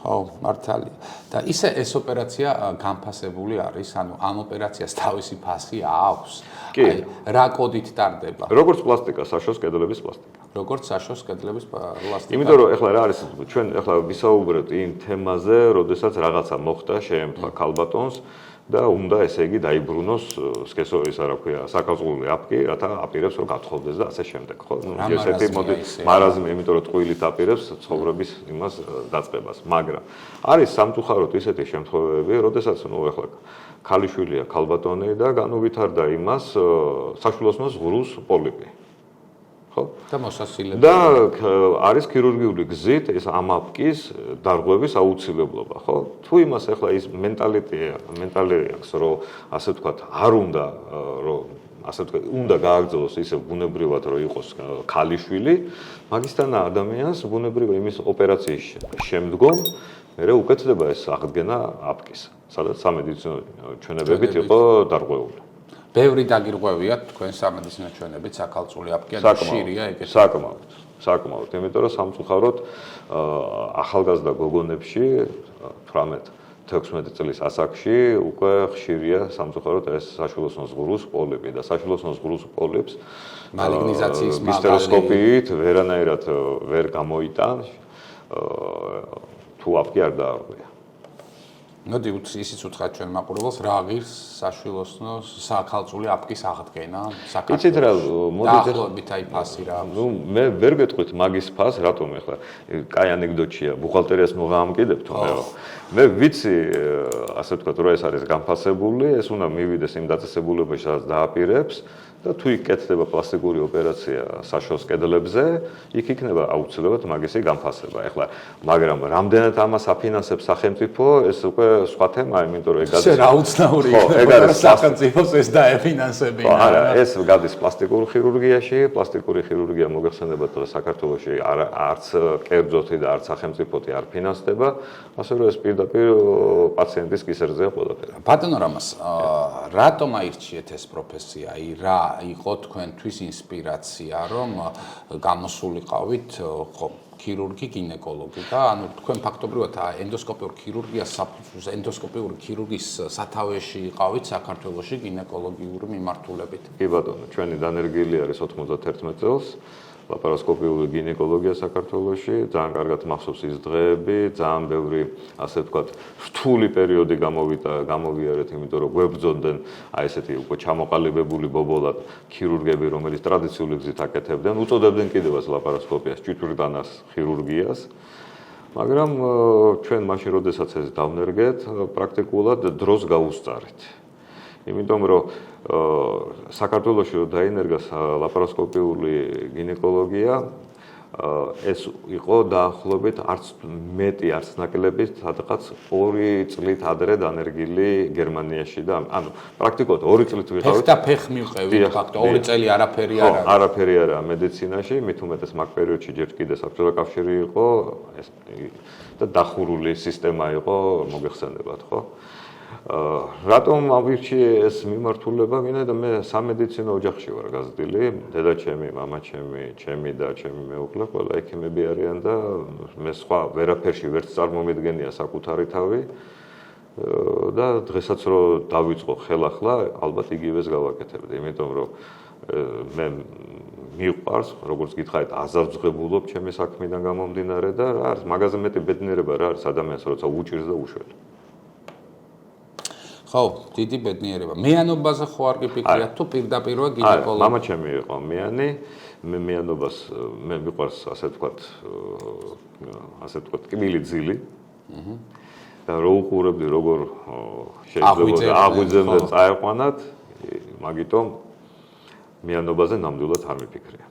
ხო, მართალია. და ისე ეს ოპერაცია განფასებული არის, ანუ ამ ოპერაციას თავისი ფასი აქვს. აი, რა კოდით ტარდება? როგორც პლასტიკა, საშოს კედლების პლასტიკა. როგორც საშოს კედლების პლასტიკა. იმიტომ რომ ეხლა რა არის, ჩვენ ეხლა ვისაუბრებთ იმ თემაზე, როდესაც რაღაცა მოხდა, შეემთხვა ქალბატონს და უნდა ესე იგი დაიბრუნოს სქესოვის რა ქვია საკაზღული აპკი, რათა აპირებს რომ გათხოვდეს და ასე შემდეგ, ხო? ნუ ესეთი მოდი მარაზმი, იმიტომ რომ ტყუილით აპირებს ცხოვრების იმას დაწყებას, მაგრამ არის სამწუხაროდ ისეთი შემთხვევები, როდესაც ნუ ეხლა ქალიშვილია ქალბატონი და განუვითარდა იმას საშვილოსნოს ღრუს პოლიპი. ხო? და მოსასილებელი. და არის ქირურგიული გზით ეს ამ აპკის დარღვევის აუცილებლობა, ხო? თუ იმას ახლა ის მენტალიტეტი აქვს, რომ ასე ვთქვათ, არ უნდა რომ ასე ვთქვათ, უნდა გააგრძელოს ისე ბუნებრივად რომ იყოს ქალიშვილი, მაგისთან ადამიანს ბუნებრივად იმის ოპერაციის შემდგომ მერე უკეთდება ეს აღდგენა აპკის, სადაც სამედიცინო ჩვენებებით იყო დარღვეული. ბევრი დაგირღვევია თქვენ სამედიცინო ჩვენებით საქალწული აპკი ან ხშირია ეგეთი. საკმაოდ, იმიტომ რომ სამწუხაროდ ახალგაზრდა გოგონებში 18-16 წლის ასაკში უკვე ხშირია სამწუხაროდ ეს საშვილოსნოს ღრუს პოლიპი და საშვილოსნოს ღრუს პოლიპს მალიგნიზაციის ჰისტეროსკოპიით ვერანაირად ვერ გამოიტან თუ აპკი არ დაარღვია. მოდი ისიც უთხრათ ჩვენ მაყურებელს რა ღირს საშვილოსნოს საქალწული აპკის აღდგენა საქართველოს. იცით რა, მოდით დაახლოებით აი ფასი რა. ნუ მე ვერ გეტყვით მაგის ფას, რატომ ახლა კაი ანეკდოტია, ბუხალტერიას მოღამკიდებ თუმცა მე ვიცი ასე ვთქვათ, რომ ეს არის განფასებული, ეს უნდა მივიდეს იმ დაწესებულებაში, სადაც დააპირებს და თუ იკეთდება პლასტიკური ოპერაცია საშოს კედლებზე, იქ იქნება აუცილებლად მაგისი განფასება. ახლა, მაგრამ რამდენად ამას აფინანსებს სახელმწიფო, ეს უკვე სხვა თემაა, იმიტომ რომ ეგ გადის. რა უცნაური იქნება სახელმწიფოს ეს დაეფინანსებინა. არა, ეს გადის პლასტიკურ ხირურგიაში, პლასტიკური ხირურგია მოგეხსენებათ დღეს საქართველოში არც კერძოთი და არც სახელმწიფოთი არ ფინანსდება, ასე რომ ეს პირდაპირ პაციენტის კისერზეა ყველაფერი. ბატონო რამას, რატომ აირჩიეთ ეს პროფესია? აი რა იყო თქვენთვის ინსპირაცია, რომ გამოსულიყავით ხო ქირურგი, გინეკოლოგი და ანუ თქვენ ფაქტობრივად ენდოსკოპიური ქირურგის სათავეში იყავით საქართველოში გინეკოლოგიური მიმართულებით. კი ბატონო, ჩვენი დანერგილი არის 91 წელს. ლაპარასკოპიული გინეკოლოგია საქართველოში, ძალიან კარგად მახსოვს ის დღეები, ძალიან ბევრი, ასე ვთქვათ, რთული პერიოდი გამოვიარეთ, იმიტომ რომ გვებრძოდნენ აი ესეთი უკვე ჩამოყალიბებული ბობოლად ქირურგები, რომელიც ტრადიციული გზით აკეთებდნენ, უწოდებდნენ კიდევაც ლაპარასკოპიას, ჭიჭვრიტანას ხირურგიას. მაგრამ ჩვენ მაშინ, როდესაც ეს დავნერგეთ, პრაქტიკულად დროს გაუსწარეთ. იმიტომ რომ საქართველოში რომ დაინერგა ლაპარასკოპიული გინეკოლოგია, ეს იყო დაახლოებით არც მეტი, არც ნაკლები, სადღაც 2 წლით ადრე დანერგილი გერმანიაში და ანუ პრაქტიკულად 2 წლით ვიყავით. ფეხ და ფეხ მივყევით ფაქტო 2 წელი არაფერი არ არის. არაფერი არა მედიცინაში, მით უმეტეს მაგ პერიოდში ჯერ კიდე საბჭოთა კავშირი იყო და დახურული სისტემა იყო, მოგეხსენებათ, ხო? რატომ ავირჩიე ეს მიმართულება? ვინაიდან მე სამედიცინო ოჯახში ვარ გაზრდილი, დედაჩემი, მამაჩემი, ჩემი და ჩემი მეუღლე ყველა ექიმები არიან და მე სხვა ვერაფერში ვერც წარმომიდგენია საკუთარი თავი და დღესაც რომ დავიწყო ხელახლა, ალბათ იგივეს გავაკეთებდი, იმიტომ რომ მე მიყვარს, როგორც გითხარით, აზარძღებულობ ჩემი საქმიდან გამომდინარე და რა არის მაგაზე მეტი ბედნიერება რა არის ადამიანს, როცა უჭირს და უშველს. ხო, დიდი ბედნიერება. მეანობაზე ხო არ გიფიქრიათ თუ პირდაპირ გინეკოლოგი? მამაჩემი იყო მეანი, მე მეანობას მე მიყვარს ასე ვთქვათ, კბილი ძილი. და რო უყურებდი როგორ შეიძლება აღვიძებდა წაეყვანათ, მაგიტომ მეანობაზე ნამდვილად არ მიფიქრია.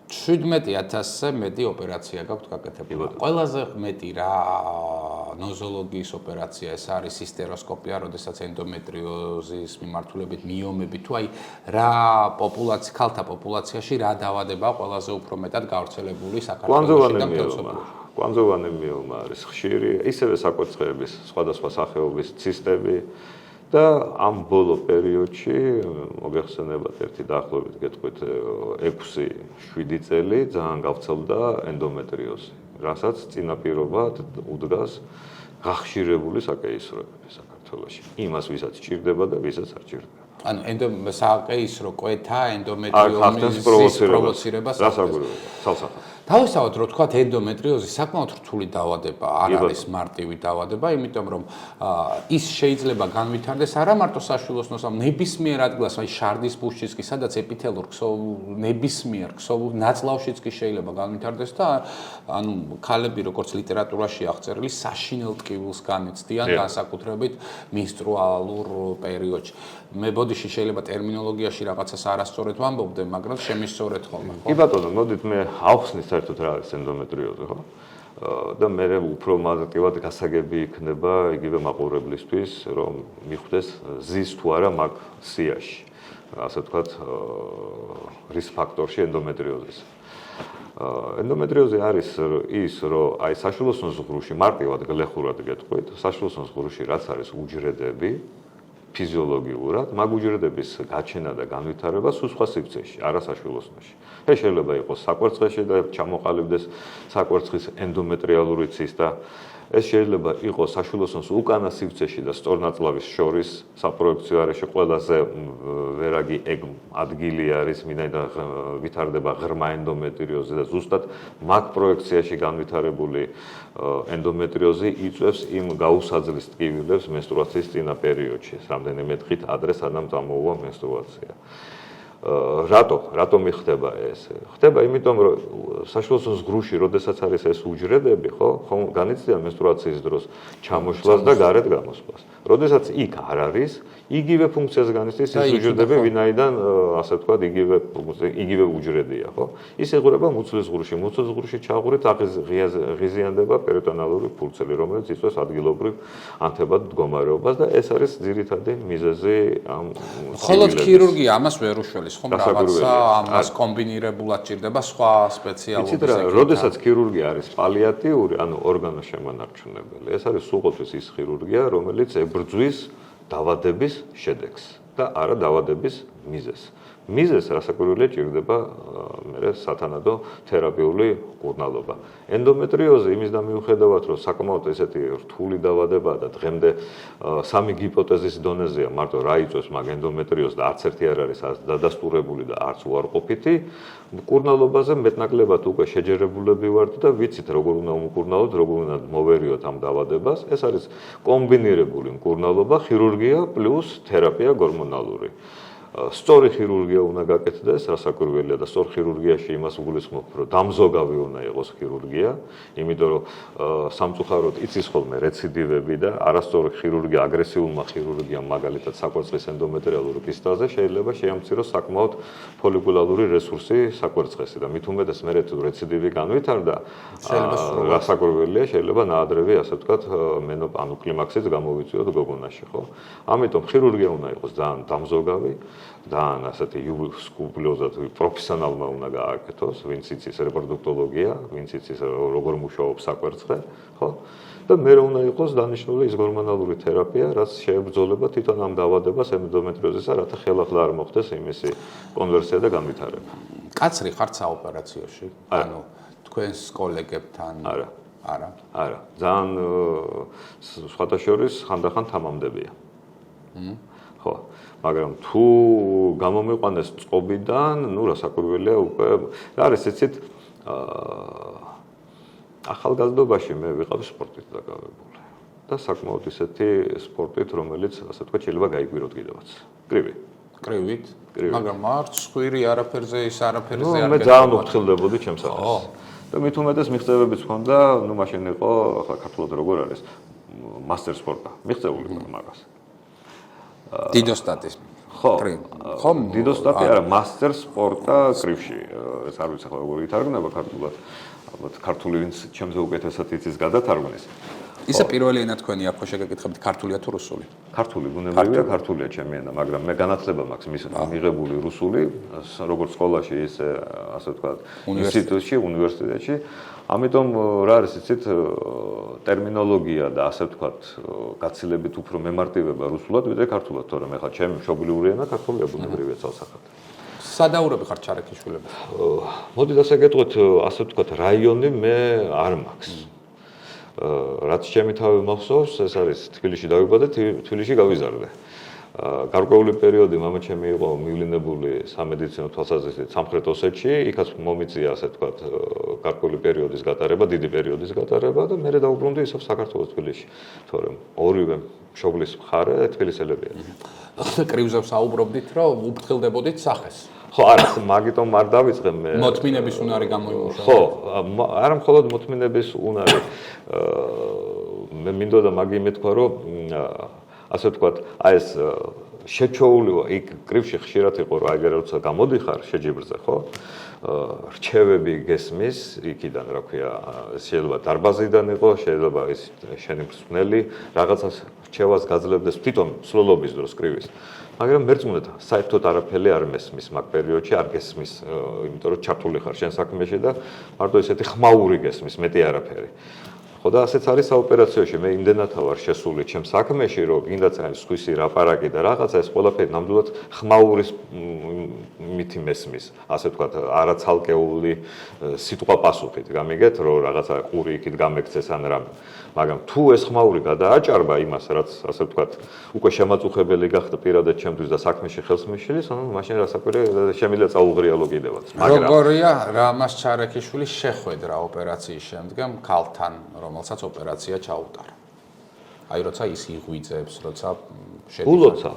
17,000-ზე მეტი ოპერაცია გაქვთ გაკეთებული. ყველაზე მეტი რა ნოზოლოგიის ოპერაცია ეს არის სისტეროსკოპია, როდესაც ენდომეტრიოზის მიმართულებით მიომები თუ აი რა პოპულაცია, ქალთა პოპულაციაში რა დაავადება ყველაზე უფრო მეტად გავრცელებული საქართველოში და მსოფლიოში. კვანძოვანი მიომა არის ხშირი, ისევე საკვერცხეების სხვადასხვა სახეობის ცისტები და ამ ბოლო პერიოდში მოგეხსენებათ ერთი დაახლოებით გეტყვით 6-7 წელი ძალიან გავრცელდა ენდომეტრიოზი, რასაც წინაპირობად უდგას გახშირებული საკეისროები საქართველოში. იმას ვისაც სჭირდება და ვისაც არ სჭირდება. ანუ საკეისრო კვეთა ენდომეტრიოზის პროვოცირებას რასაკვირველია, ცალსახად. თავისთავად რო თქვათ ენდომეტრიოზი საკმაოდ რთული დაავადება, არ არის მარტივი დაავადება, იმიტომ რომ ის შეიძლება განვითარდეს არა მარტო საშვილოსნოს, ამ ნებისმიერ ადგილას, აი შარდის ბუშჩიც კი, სადაც ეპითელურ ნებისმიერ ქსოვილ ნაწლავშიც კი შეიძლება განვითარდეს და ანუ ქალები როგორც ლიტერატურაში აღწერილი საშინელ ტკივილს განიცდიან განსაკუთრებით menstrualურ პერიოდში. მე ბოდიში შეიძლება ტერმინოლოგიაში რაღაცას არასწორად ვამბობდე, მაგრამ შემისწორეთ ხოლმე, ხო? კი ბატონო, მოდით მე ავხსნით საერთოდ რა არის ენდომეტრიოზი, ხო? და მე უფრო მარტივად გასაგები იქნება იგივე მაყურებლისთვის, რომ მიხვდეს ზის თუ არა მაგ სიაში, ასე ვთქვათ, რისკ ფაქტორში ენდომეტრიოზის. ენდომეტრიოზი არის ის, რომ აი საშვილოსნოს ზღვრში მარტივად გლეხურად გეტყვით, საშვილოსნოს ზღვრში რაც არის უჯრედები ფიზიოლოგიურად, მაგ უჯრედების გაჩენა და განვითარება სულ სხვა სივრცეში, არა საშვილოსნოში. ეს შეიძლება იყოს საკვერცხეში და ჩამოყალიბდეს საკვერცხის ენდომეტრიალური ცისტა. ეს შეიძლება იყოს საშვილოსნოს უკანა სივრცეში და სწორნაწლავის შორის საპროექციო არეში ყველაზე ვერაგი ეგ ადგილი არის, ვინაიდან ვითარდება ღრმა ენდომეტრიოზი და ზუსტად მაგ პროექციაში განვითარებული ენდომეტრიოზი იწვევს იმ გაუსაძლის ტკივილებს მენსტრუაციის წინა პერიოდში, რამდენიმე დღით ადრე სანამ წამოუვა მენსტრუაცია. რატომ ხდება ეს? ხდება იმიტომ, რომ საშვილოსნოს ზღვრში, როდესაც არის ეს უჯრედები, ხო, განიცდიან მენსტრუაციის დროს ჩამოშლას და გარეთ გამოსვლას. როდესაც იქ არ არის, იგივე ფუნქციას განიცდის ეს უჯრედები, ვინაიდან ასე ვთქვათ, იგივე უჯრედია, ხო? ის ეღურება მუცლის ზღვრში. მუცლის ზღვრში ჩააღურეთ ღიზიანდება პერიტონალური ფურცელი, რომელიც იწვევს ადგილობრივ ანთებად მდგომარეობას და ეს არის ძირითადი მიზეზი ამ მხოლოდ ქირურგია ამას ვერ უშველის, ხომ რაღაცა ამას კომბინირებულად ჭირდება სხვა სპეციალობების. როდესაც ქირურგია არის პალიატიური, ანუ ორგანოშემონარჩუნებელი, ეს არის სრულყოფის ის ქირურგია, რომელიც ებრძვის დაავადების შედეგს და არა დაავადების მიზეზს. მიზეს რასაკვირველია ჭირდება მე სათანადო თერაპიული მკურნალობა. ენდომეტრიოზი იმის და მიუხედავად რომ საკმაოდ ესეთი რთული დაავადებაა და დღემდე სამი ჰიპოთეზის დონეზეა მარტო რა იწვევს მაგ ენდომეტრიოზს და არც ერთი არ არის დადასტურებული და არც უარყოფითი მკურნალობაზე მეტნაკლებად უკვე შეჯერებულები ვართ და ვიცით როგორ უნდა უმკურნალოთ, როგორ უნდა მოვერიოთ ამ დაავადებას. ეს არის კომბინირებული მკურნალობა, ხირურგია პლუს თერაპია გორმონალური. სწორი ხირურგია უნდა გაკეთდეს, რასაკვირველია და სწორ ხირურგიაში იმას გულისხმობ, რომ დამზოგავი უნდა იყოს ხირურგია, იმიტომ რომ სამწუხაროდ იცის ხოლმე რეციდივები და არასწორი ხირურგია, აგრესიულმა ხირურგიამ, მაგალითად საკვერცხის ენდომეტრიალური კისტაზე შეიძლება შეამციროს საკმაოდ ფოლიკულარული რესურსი საკვერცხესი და მით უმეტეს მე თუ რეციდივი განვითარდა, რასაკვირველია, შეიძლება ნაადრევი, ასე ვთქვათ, ანუ კლიმაქსიც გამოვიწვიოთ გოგონაში, ხო? ამიტომ ხირურგია უნდა იყოს ძალიან დამზოგავი და ასეთი სკრუპულოზად პროფესიონალმა უნდა გააკეთოს, ვინც იცის რეპროდუქტოლოგია, ვინც იცის როგორ მუშაობს საკვერცხე, ხო? და მე უნდა იყოს დანიშნული ის გორმონალური თერაპია, რაც შეებრძოლება თვითონ ამ დაავადებას ენდომეტრიოზისა, რათა ხელახლა არ მოხდეს იმისი კონვერსია და განვითარება. კაცრი ხართ საოპერაციოში? ანუ თქვენს კოლეგებთან? არა. არა. ძალიან სხვათა შორის ხანდახან თამამდებია. ხო. მაგრამ თუ გამომიყვანეს წყობიდან, ნუ რასაკვირველია უკვე არის ეცეთ ახალგაზრდობაში მე ვიყავ სპორტით დაკავებული და საკმაოდ ისეთი სპორტით, რომელიც ასე ვთქვათ შეიძლება გაიგვიროთ კიდევაც. კრივით? მაგრამ არც ხვირი არაფერზე ის არაფერზე არ მე ძალიან უფრთხილდებოდი ჩემს ახალს. და მით უმეტეს მიღწევებიც მქონდა, ნუ მაშინ იყო ახლა ქართულად როგორ არის მასტერ სპორტა. მიღწეული იყო მაგას. დიდოსტატის. ხო, დიდოსტატი არა, მასტერ სპორტა კრივში. ეს არ ვიცი ახლა როგორ ითარგმნება ქართულად. ალბათ ქართული ვინც ჩემზე უკეთესად იცის გადათარგმნის. ისა პირველი ენა თქვენი აქ შეგეკითხებთ ქართულია თუ რუსული? ქართული, ბუნებრივია ქართულია ჩემი ენა, მაგრამ მე განათლება მაქვს მიღებული რუსული, როგორც სკოლაში, ისე ასე ვთქვათ, ინსტიტუტში, უნივერსიტეტში. ამიტომ რა არის იცით ტერმინოლოგია და ასე ვთქვათ, გაცილებით უფრო მემარტივება რუსულად, ვიდრე ქართულად, თორემ ახლა ჩემი მშობლიური ენა ქართულია ბუნებრივია ცალსახად. სადაურები ხართ ჩარექიშვილები? მოდით ასე გეტყვით, ასე ვთქვათ, რაიონი მე არ მაქვს. რაც ჩემი თავი მახსოვს, ეს არის თბილისში დავიბადე, თბილისში გავიზარდე. გარკვეული პერიოდი მამაჩემი იყო მივლინებული სამედიცინო თვალსაზრისით სამხრეთ ოსეთში, იქაც მომიწია ასე ვთქვათ, გარკვეული პერიოდის გატარება, დიდი პერიოდის გატარება და მე დავუბრუნდი ისევ საქართველოს თბილისში, თორემ ორივე მშობლის მხარე თბილისელებია. კრივზე საუბრობდით, რომ უფრთხილდებოდით სახეს. ხო, არა, მაგიტომ არ დავიწყე მე. მოთმინების უნარი გამოიმუშავა. ხო, არა მხოლოდ მოთმინების უნარი. მე მინდოდა მაგი მეთქვა, რომ ასე ვთქვათ, აი ეს შეჩოულიო იქ კრივში ხშირად იყო, რომ აი როცა გამოდიხარ შეჯიბრზე, ხო? რჩევები გესმის იქიდან, რა ქვია, შეიძლება დარბაზიდან იყო, შეიძლება ის შენი მსმენელი რაღაცას რჩევას გაძლევდეს თვითონ სრულობის დროს კრივის. მაგრამ მერწმუნდეთ, საერთოდ არაფერი არ მესმის მაგ პერიოდში, არ გესმის, იმიტომ რომ ჩართული ხარ შენ საქმეში და მარტო ესეთი ხმაური გესმის, მეტი არაფერი. ხო და ასეც არის საოპერაციოში, მე იმდენად ვარ შესული ჩემ საქმეში, რომ კიდაც არის სხვისი ლაპარაკი და რაღაცა ეს ყველაფერი ნამდვილად ხმაურის მითი მესმის, ასე ვთქვათ, არაცალკეული სიტყვა პასუხით, გამიგეთ, რომ რაღაცა ყური იქით გამექცეს ან რამე. მაგრამ თუ ეს ხმაური გადააჭარბა იმას, რაც ასე ვთქვათ, უკვე შემაწუხებელი გახდა პირადად ჩემთვის და საქმეში ხელს მიშლის, ანუ მაშინ რასაკვირველია შემიძლია წაუღრიალო კიდევაც. როგორია რამას ჩარექიშვილი შეხვედრა ოპერაციის შემდგომ ქალთან, რომელსაც ოპერაცია ჩაუტარა. აი როცა ის იღვიძებს, როცა შედიხარ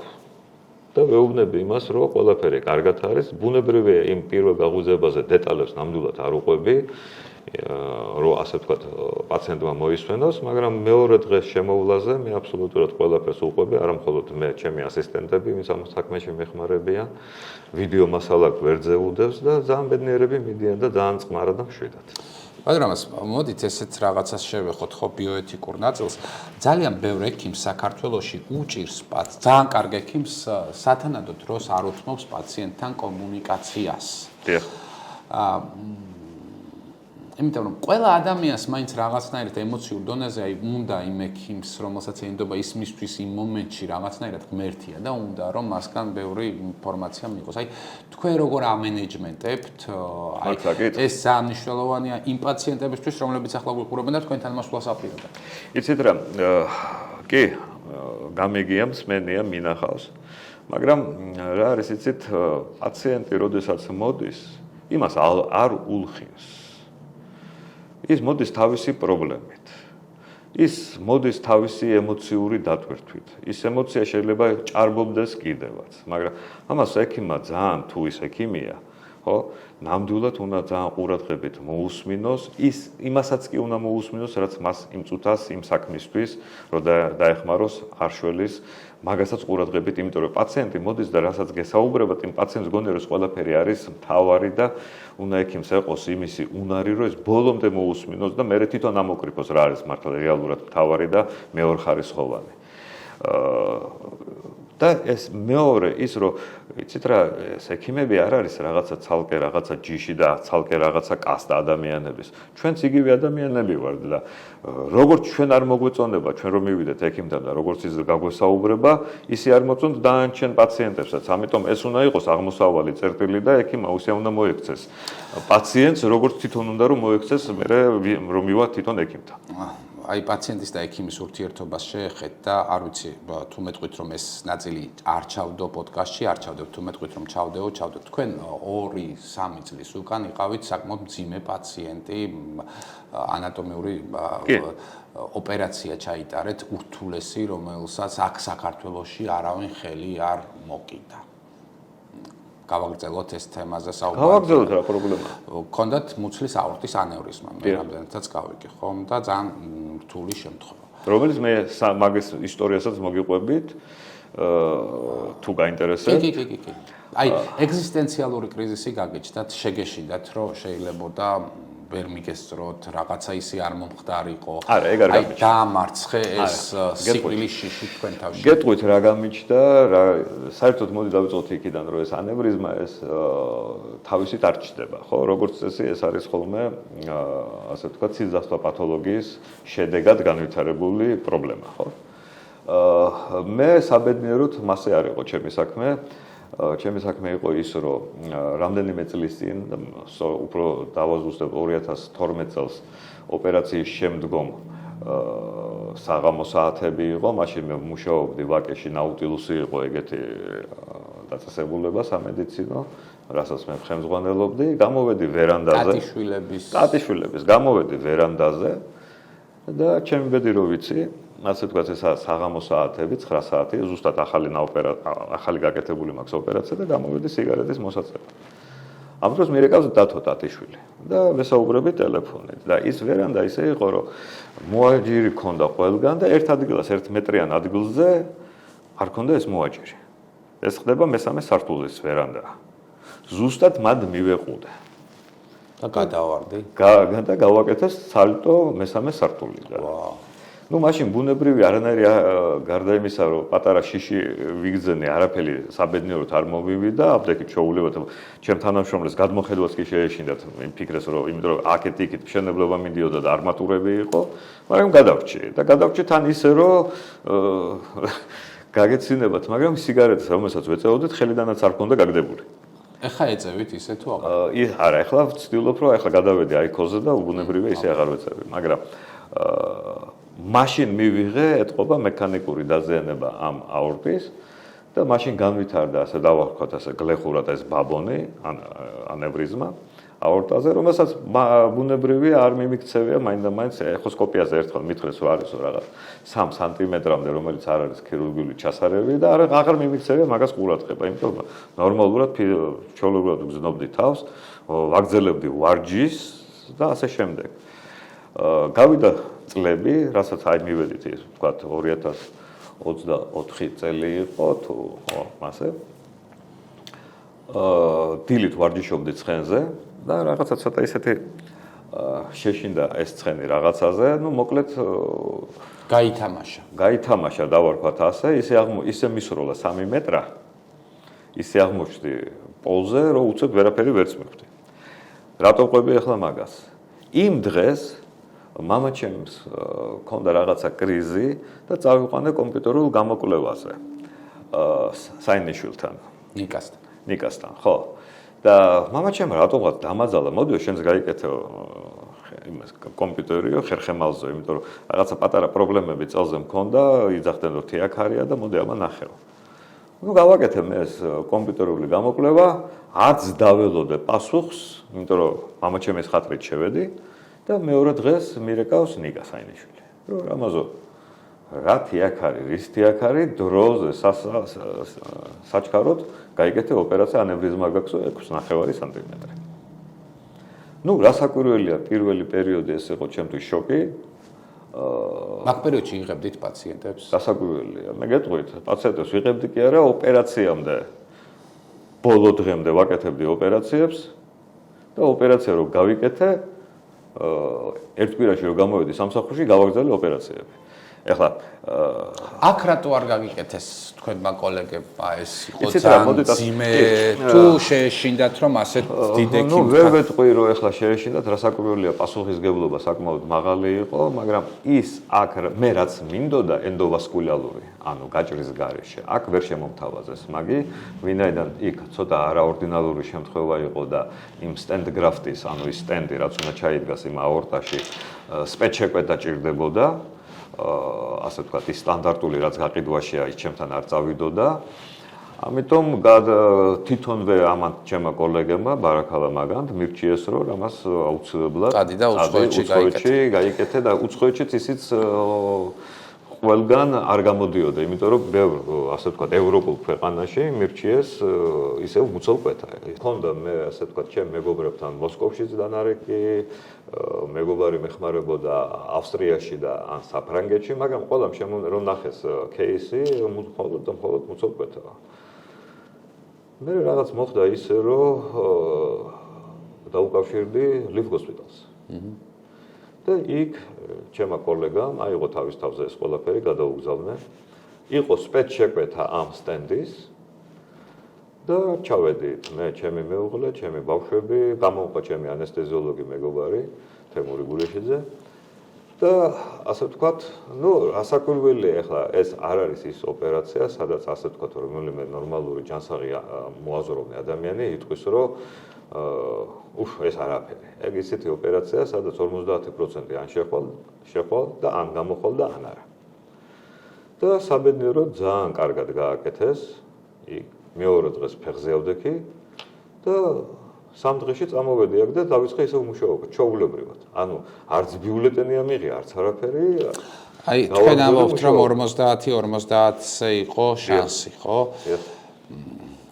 და ვეუბნები იმას, რომ ყველაფერი კარგად არის, ბუნებრივია იმ პირველ გაღვიძებაზე დეტალებს ნამდვილად არ უყვები. რომ ასე ვთქვათ, პაციენტმა მოისვენოს, მაგრამ მეორე დღეს შემოვლაზე მე აბსოლუტურად ყველაფერს უყვები, არა მხოლოდ მე, ჩემი ასისტენტები, ვინც ამ საქმეში მეხმარებიან, ვიდეო მასალა გვერდზე უდევს და ძალიან ბედნიერები მიდიან და ძალიან წყნარად და მშვიდად. მაგრამ მოდით ესეთ რაღაცას შევეხოთ ხო ბიოეთიკურ ნაწილს. ძალიან ბევრ ექიმს საქართველოში უჭირს ძალიან კარგ ექიმს სათანადო დროს არ უთმობს პაციენტთან კომუნიკაციას. დიახ. იმიტომ რომ ყველა ადამიანს მაინც რაღაცნაირად ემოციურ დონეზე უნდა იმ ექიმს, რომელსაც ეინდობა ის მისთვის იმ მომენტში რაღაცნაირად ღმერთია და უნდა რომ მასგან ბევრი ინფორმაცია მიიღოს. აი თქვენ როგორ ამენეჯმენტებთ? ეს ძალიან მნიშვნელოვანია იმ პაციენტებისთვის, რომლებიც ახლა გვიყურებენ და თქვენთან მასვლას აპირებენ. იცით რა, კი, გამიგია, მსმენია, მინახავს. მაგრამ რა არის, იცით, პაციენტი როდესაც მოდის, იმას არ ულხინს. ის მოდის თავისი პრობლემით. ის მოდის თავისი ემოციური დატვირთვით. ის ემოცია შეიძლება ჭარბობდეს კიდევაც, მაგრამ ამას ექიმმა ძალიან თუ ის ექიმია, ხო, ნამდვილად უნდა ძალიან ყურადღებით მოусმინოს, იმასაც კი უნდა მოусმინოს, რაც მას იმ წუთას, იმ საქმისთვის, რომ დაეხმაროს არშველის მაგასაც ყურადღებით, იმიტომ რომ პაციენტი მოდის და რასაც გესაუბრებათ, იმ პაციენტს გონია რომ ყველაფერი არის მთავარი და უნდა ექიმს ეყოს იმისი უნარი, რომ ეს ბოლომდე მოусმინოს და მერე თვითონ ამოკრიფოს რა არის მართლა რეალურად მთავარი და მეორეხარისხოვანი. და ეს მეორე ის რომ იცით რა ეს ექიმები არ არის რაღაცა ცალკე რაღაცა ჯიში და ცალკე რაღაცა კასტა ადამიანების. ჩვენც იგივე ადამიანები ვართ და როგორც ჩვენ არ მოგვეწონება ჩვენ რომ მივიდეთ ექიმთან და როგორც ის გაგვესაუბრება, ისე არ მოწონთ დანარჩენ პაციენტებსაც. ამიტომ ეს უნდა იყოს აღმოსავალი წერტილი და ექიმმა ისე უნდა მოექცეს პაციენტს, როგორც თვითონ უნდა რომ მოექცეს მერე რომ მივა თვითონ ექიმთან. აი პაციენტის და ექიმის ურთიერთობას შეეხეთ და არ ვიცი თუ მეტყვით რომ ეს ნაწილი არ ჩავდო პოდკასტში, არ ჩავდებ თუ მეტყვით რომ ჩავდეო, ჩავდეთ. თქვენ 2-3 წლის უკან იყავით საკმაოდ მძიმე პაციენტი, ანატომიური ოპერაცია ჩაიტარეთ, ურთულესი, რომელსაც აქ საქართველოში არავინ ხელი არ მოკიდა. გავაგრძელოთ ეს თემაზე საუბარი. გავაგრძელოთ რა პრობლემაა. გქონდათ მუცლის აორტის ანევრიზმა, მე რამდენადაც გავიგე, ხომ და ძალიან რთული შემთხვევა. რომელიც მე მაგის ისტორიასაც მოგიყვებით, თუ გაინტერესებთ. კი. აი, ეგზისტენციალური კრიზისი გაგეჩნდათ, შეგეშინდათ, რომ შეიძლებოდა ვერ მიგესწროთ, რაღაცა ისე არ მომხდარიყო. არა, ეგ არ გამიჩნდა. აი, დაამარცხე ეს სიკვდილის შიში თქვენ თავში. გეტყვით რა გამიჩნდა, რა საერთოდ მოდი დავიწყოთ იქიდან, რომ ეს ანევრიზმა ეს თავისით არ ჩდება, ხო? როგორც წესი, ეს არის ხოლმე ასე ვთქვათ, სიზასტვა პათოლოგიის შედეგად განვითარებული პრობლემა, ხო? მე საბედნიეროდ მასე არ იყო ჩემი საქმე. ჩემი საქმე იყო ის, რომ რამდენიმე წლის წინ, უფრო დავაზუსტებ 2012 წელს ოპერაციის შემდგომ საღამო საათები იყო, მაშინ მე მუშაობდი ვაკეში, ნაუტილუსი იყო ეგეთი დაწესებულება სამედიცინო, რასაც მე ხელმძღვანელობდი, გამოვედი ვერანდაზე. ტატიშვილების გამოვედი ვერანდაზე და ჩემი ბედი რო ვიცი, ასე ვთქვათ, ეს საღამო საათები, 9 საათი, ზუსტად ახალი გაკეთებული მაქვს ოპერაცია და გამოვედი სიგარეტის მოსაწევად. ამ დროს მირეკავს დათო ტატიშვილი და ვესაუბრები ტელეფონით და ის ვერანდა ისე იყო, რომ მოაჯირი ქონდა ყველგან და ერთ ადგილას 1 მეტრიან ადგილზე არ ქონდა ეს მოაჯირი. ეს ხდება მესამე სართულის ვერანდა. ზუსტად მად მივეყუდე. და გადავარდი. და გავაკეთე სალტო მესამე სართულიდან. ну მაშინ ბუნებრივი არანაირი გარდა იმისა რომ პატარა შიში ვიგზენე არაფერი საბედნიეროდ არ მოვივიდა აპტეკით ჩაულებათ ჩემ თანამშრომლებს გადმოხედვაც კი შეეშინდათ ფიქრეს რომ იმიტომ რომ აქეთ-იქით მშენებლობა მინდიოდა და არმატურები იყო მაგრამ გადავჭი თან ისე რომ გაგეცინებათ მაგრამ სიგარეტს რომელსაც ვეწეოდეთ ხელიდანაც არ ქონდა გაგდებული ეხა ეწევით ისე თუ აღარ არა ეხლა ვცდილობ რომ ეხლა გადავედი აიქოზე და უბუნებრივია ისე აღარ ვეწევი მაგრამ მაშინ მივიღე ეთყობა მექანიკური დაზიანება ამ აორტის და მაშინ განვითარდა ასე დავახოთ ასე გლეხურად ეს ბაბონი ანევრიზმა აორტაზე რომელსაც ბუნებრივია არ მიმიქცევია მაინდა-მაინც ეხოსკოპიაზე ერთხელ მითხრეს რომ არისო რაღაც 3 სანტიმეტრამდე რომელიც არ არის ქირურგიული ჩასარევი და აღარ მიმიქცევია მაგას ყურადღება იმიტომ რომ ნორმალურად ჩაოლებულად გზნობდი თავს ვაგზელებდი ვარჯის და ასე შემდეგ გავიდა წლები, რასაც აი მივედით ის, ვთქვათ 2024 წელი იყო თუ ხო, მასე. დილით ვარჯიშობდი ცხენზე და რაღაცა ცოტა ისეთი შეშინდა ეს ცხენი რაღაცაზე, ну, მოკლედ გაითამაშა, დავარქვათ ასე, ისე მისროლა 3 მეტრა. ისე აღმოჩნდი პოლზე, რომ უცებ ვერაფერი ვერც მივხვდი. რატომ ყვები ახლა მაგას? იმ დღეს მამაჩემს ქონდა რაღაცა კრიზი და წავიყვანე კომპიუტერულ გამოკვლევაზე საინიშვილთან, ნიკასთან, ხო. და მამაჩემ რატომღაც დამაძალა, მოდიო შენს გაიკეთე იმას კომპიუტერიო ხერხემალზე, იმიტომ რომ რაღაცა პატარა პრობლემები წელზე მქონდა, იძახდნენ რომ თეაქარია და მოდი აბა ნახეო. ნუ გავაკეთე მე ეს კომპიუტერული გამოკვლევა, არც დაველოდე პასუხს, იმიტომ რომ მამაჩემის ხატრით შევედი და მეორე დღეს მირეკავს ნიკა საინიშვილი. რომ რამაზო რა თეაქარი, რის თეაქარი დროზე საჩქაროდ გაიგეთე ოპერაცია ანევრიზმა გაქვს 6.5 სანტიმეტრი. ნუ რასაკვირველია პირველი პერიოდი ეს იყო ჩემთვის შოკი. მაგ პერიოდში იღებდით პაციენტებს? რასაკვირველია. მე გეტყვით, პაციენტებს ვიღებდი კი არა, ოპერაციამდე ბოლო დღემდე ვაკეთებდი ოპერაციებს და ოპერაცია რო გავიკეთე, ერთ კვირაში რო გამოვედი სამსახურში, გავაგზავნე ოპერაციები. ეხლა აქ რატო არ გაგიკეთეს თქვენმა კოლეგებმა ეს იყო ძალიან ძიმე თუ შეეშინდათ რომ ასეთ დიდ ექიმს ნუ ვერ ვეტყვი რომ ეხლა შეეშინდათ რასაკვირველია პასუხისგებლობა საკმაოდ მაღალი იყო მაგრამ ის აქ მე რაც მინდოდა ენდოვასკულარული ანუ გაჭრის გარეშე აქ ვერ შემომთავაზეს მაგი ვინაიდან იქ ცოტა არაორდინალური შემთხვევა იყო და იმ სტენდ გრაფტის ანუ ის სტენდი რაც უნდა ჩაიდგას იმ აორტაში სპეჩეკვეთა ჭირდებოდა ასე ვთქვათ, ის სტანდარტული რაც გაყიდვაშია, ის ჩემთან არ წავიდოდა. ამიტომ თვითონვე ამან ჩემმა კოლეგებმა ბარაქალა მაგანთ მირჩიეს, რომ ამას აუცილებლად წადი და უცხოეთში გაიკეთე და უცხოეთშიც ისიც ყველგან არ გამოდიოდა, იმიტომ რომ ბევრ ასე ვთქვათ, ევროპულ ქვეყანაში მირჩიეს ისევ მუცელკვეთა. ქონდა მე ასე ვთქვათ, ჩემ მეგობრებთან მოსკოვშიც დანარეკი, მეგობარი მეხმარებოდა ავსტრიაში და ან საფრანგეთში, მაგრამ ყველამ რომ ნახეს кейსი, მხოლოდ მუცელკვეთაა. მე რაღაც მოხდა ისე, რომ დაუკავშირდი ლიფ ჰოსპიტალს. და იქ ჩემმა კოლეგამ აიღო თავის თავზე ეს ყველაფერი გადაუგზავნე. იყო სპეცშეკვეთა ამ სტენდის და ჩავედით მე, ჩემი მეუღლე, ჩემი ბავშვები, გამოვყვა ჩემი ანესთეზიოლოგი მეგობარი თემური გულეშიძე და ასე ვთქვათ, ნუ რასაკვირველია ახლა ეს არ არის ის ოპერაცია, სადაც ასე ვთქვათ, რომელიმე ნორმალური ჯანსაღი მოაზროვნე ადამიანი იტყვის, რომ ეს არაფერი. ეგ ისეთი ოპერაცია, სადაც 50% ან შეხვალ და ან გამოხვალ და ან არა. და საბედნიეროდ ძალიან კარგად გააკეთეს. იქ მეორე დღეს ფეხზე ავდექი და სამ დღეში წამოვედი აქ და დავიწყე ისევ მუშაობა, ჩვეულებრივად. ანუ არც ბიულეტენი ამიღია, არც არაფერი. აი, თქვენ ამბობთ, რომ 50-50-ზე იყო შანსი, ხო?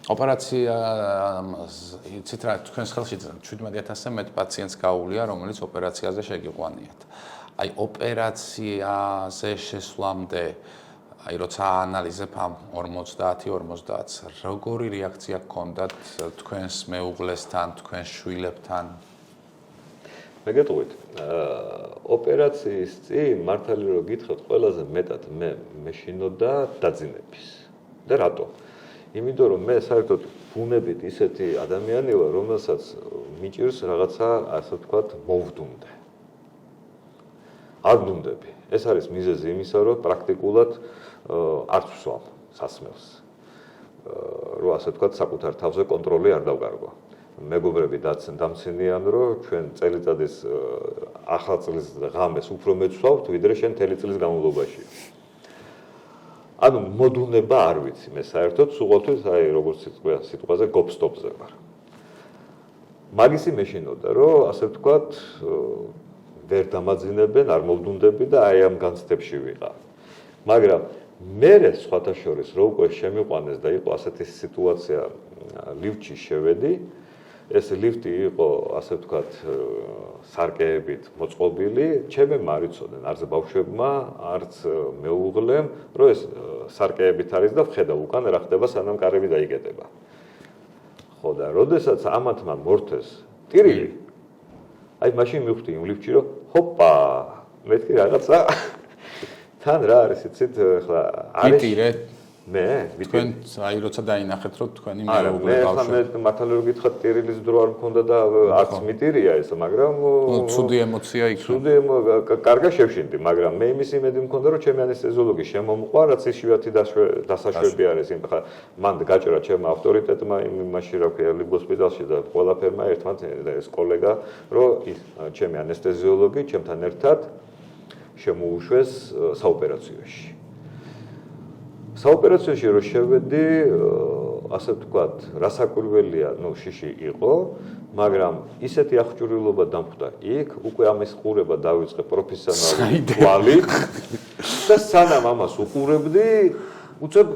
ოპერაცია იცით რა თქვენს ხელში 17000-ზე მეტ პაციენტს გაუვლია, რომელიც ოპერაციაზე შეგიყვანიათ. აი ოპერაციაზე შესვლამდე, აი როცა აანალიზებ ამ 50-50-ს, როგორი რეაქცია გქონდათ თქვენს მეუღლესთან, თქვენს შვილებთან? მე გეტყვით, ოპერაციის წინ მართალი რომ გითხრათ, ყველაზე მეტად მე მეშინოდა დაძინების. და რატო? იმიტომ რომ მე საერთოდ ბუნებით ისეთი ადამიანი ვარ, რომელსაც მიჭირს რაღაცა, ასე ვთქვათ, მოვდუნდე. არ ვდუნდები. ეს არის მიზეზი იმისა, რომ პრაქტიკულად არ ვსვამ სასმელს. რომ ასე ვთქვათ, საკუთარ თავზე კონტროლი არ დავკარგო. მეგობრები დამცინიან, რომ ჩვენ წელიწადის ახალ წლის ღამეს უფრო მეტ ვსვავთ, ვიდრე შენ მთელი წლის განმავლობაში. ანუ მოდუნება არ ვიცი მე საერთოდ სულ აი როგორც სიტყვაზე გოპსტოპზე ვარ. მაგისი მეშინოდა რომ ასე ვთქვათ ვერ დამაძინებენ, არ მოვდუნდები და აი ამ განცდებში ვიყავ. მაგრამ მე სხვათა შორის რო უკვე შემიყვანეს და იყო ასეთი სიტუაცია ლიფტში შევედი, ეს ლიფტი იყო ასე ვთქვათ სარკეებით მოწყობილი, ჩემი მარიცოდნენ, არც ბავშვებმა, არც მეუღლემ, რომ ეს სარკეებით არის და ვხედავ უკან რა ხდება სანამ კარები დაიკეტება. ხო და როდესაც ამათმა მორთეს ტირილი, აი მაშინ მივხვდი იმ ლიფტში, რომ ჰოპა, მეთქი რაღაცა თან რა არის იცით, ახლა არის მე თქვენ აი როცა დაინახეთ რომ თქვენი მეუღლე ბავშვი მე მართალი რომ გითხრათ ტერილის დრო არ მქონდა და არც მიტირია ეს მაგრამ ცუდი ემოცია იქ ცუდი კარგა შევშინდი მაგრამ მე იმის იმედი მქონდა რომ ჩემი ანესთეზიოლოგი შემომყვა რაც იშვიათი დასაშვები არის იმ ხა მან გაჭრა ჩემ ავტორიტეტმა იმაში რა ქვია ლიბ-ჰოსპიტალში და ყველაფერმა ერთმანეთს ეს კოლეგა რომ ჩემი ანესთეზიოლოგი ჩემთან ერთად შემოუშვეს საოპერაციოში საოპერაციაში რო შევედი, ასე ვთქვათ, რასაკვირველია, შიში იყო, მაგრამ ისეთი აღჭურვილობა დამხვდა იქ, უკვე ამის ყურება დავიწყე პროფესიონალური თვალით და სანამ ამას უყურებდი, უცებ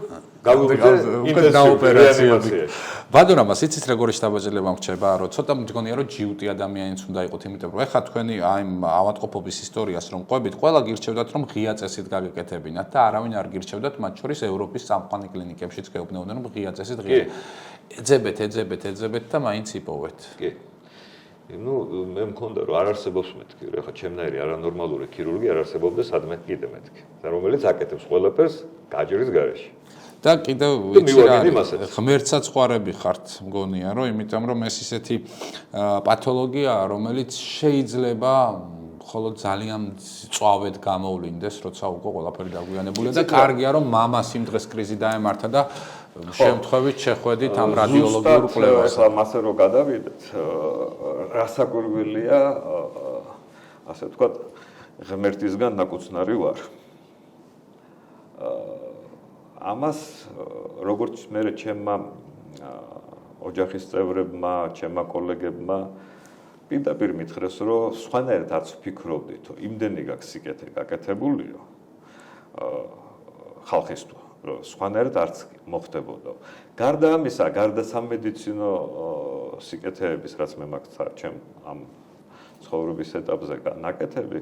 გავივიდე ინტენსივობაში. ბადურამას იცით როგორი შთაბეჭდილება მრჩება, რომ ცოტა მგონია რომ ჯიუტი ადამიანიც უნდა იყოთ, იმიტომ რომ ეხლა თქვენი აი ავადმყოფობის ისტორიას რომ ყვებით, ყველა გირჩევდათ რომ ღია წესით გაგეკეთებინათ და არავინ არ გირჩევდათ, მათ შორის ევროპის სამყარო კლინიკებშიც გეუბნებოდნენ რომ ღია წესით ღია. ეძებეთ და მაინც იპოვეთ. კი. მე მქონდა რომ არ არსებობს მეთქი, რომ ეხლა ჩემნაირი არანორმალური ქირურგი არ არსებობდა სადმე კიდე მეთქი. და რომელიც აკეთებს ყველაფერს გაჯრის გარეშე. და კიდევ ვიცი რა ღმერთსაც ყვარები ხართ მგონია რომ იმიტომ რომ ეს ისეთი პათოლოგია რომელიც შეიძლება მხოლოდ ძალიან წვავედ გამოვლინდეს როცა უკვე ყველაფერი დაგვიანებულია და კარგია რომ მამას იმ დღეს კრიზი დაემართა და შემთხვევით შეხვედით ამ რადიოლოგიურ კვლევას ახლა მასე რომ გადავიდეთ რასაკვირველია ასე ვთქვათ ღმერთისგან ნაკუცნარი ვარ ამას როგორც მე ჩემმა ოჯახის წევრებმა, ჩემმა კოლეგებმა პირდაპირ მითხრეს, რომ სხვანაირად არც ვფიქრობდით, რომ იმდენი გაქვს სიკეთე გაკეთებულიო ხალხისთვის, რომ სხვანაირად არც მოხდებოდა. გარდა ამისა, გარდა სამედიცინო სიკეთეების, რაც მე მაქვს ჩემ ამ ცხოვრების ეტაპზე ნაკეთები,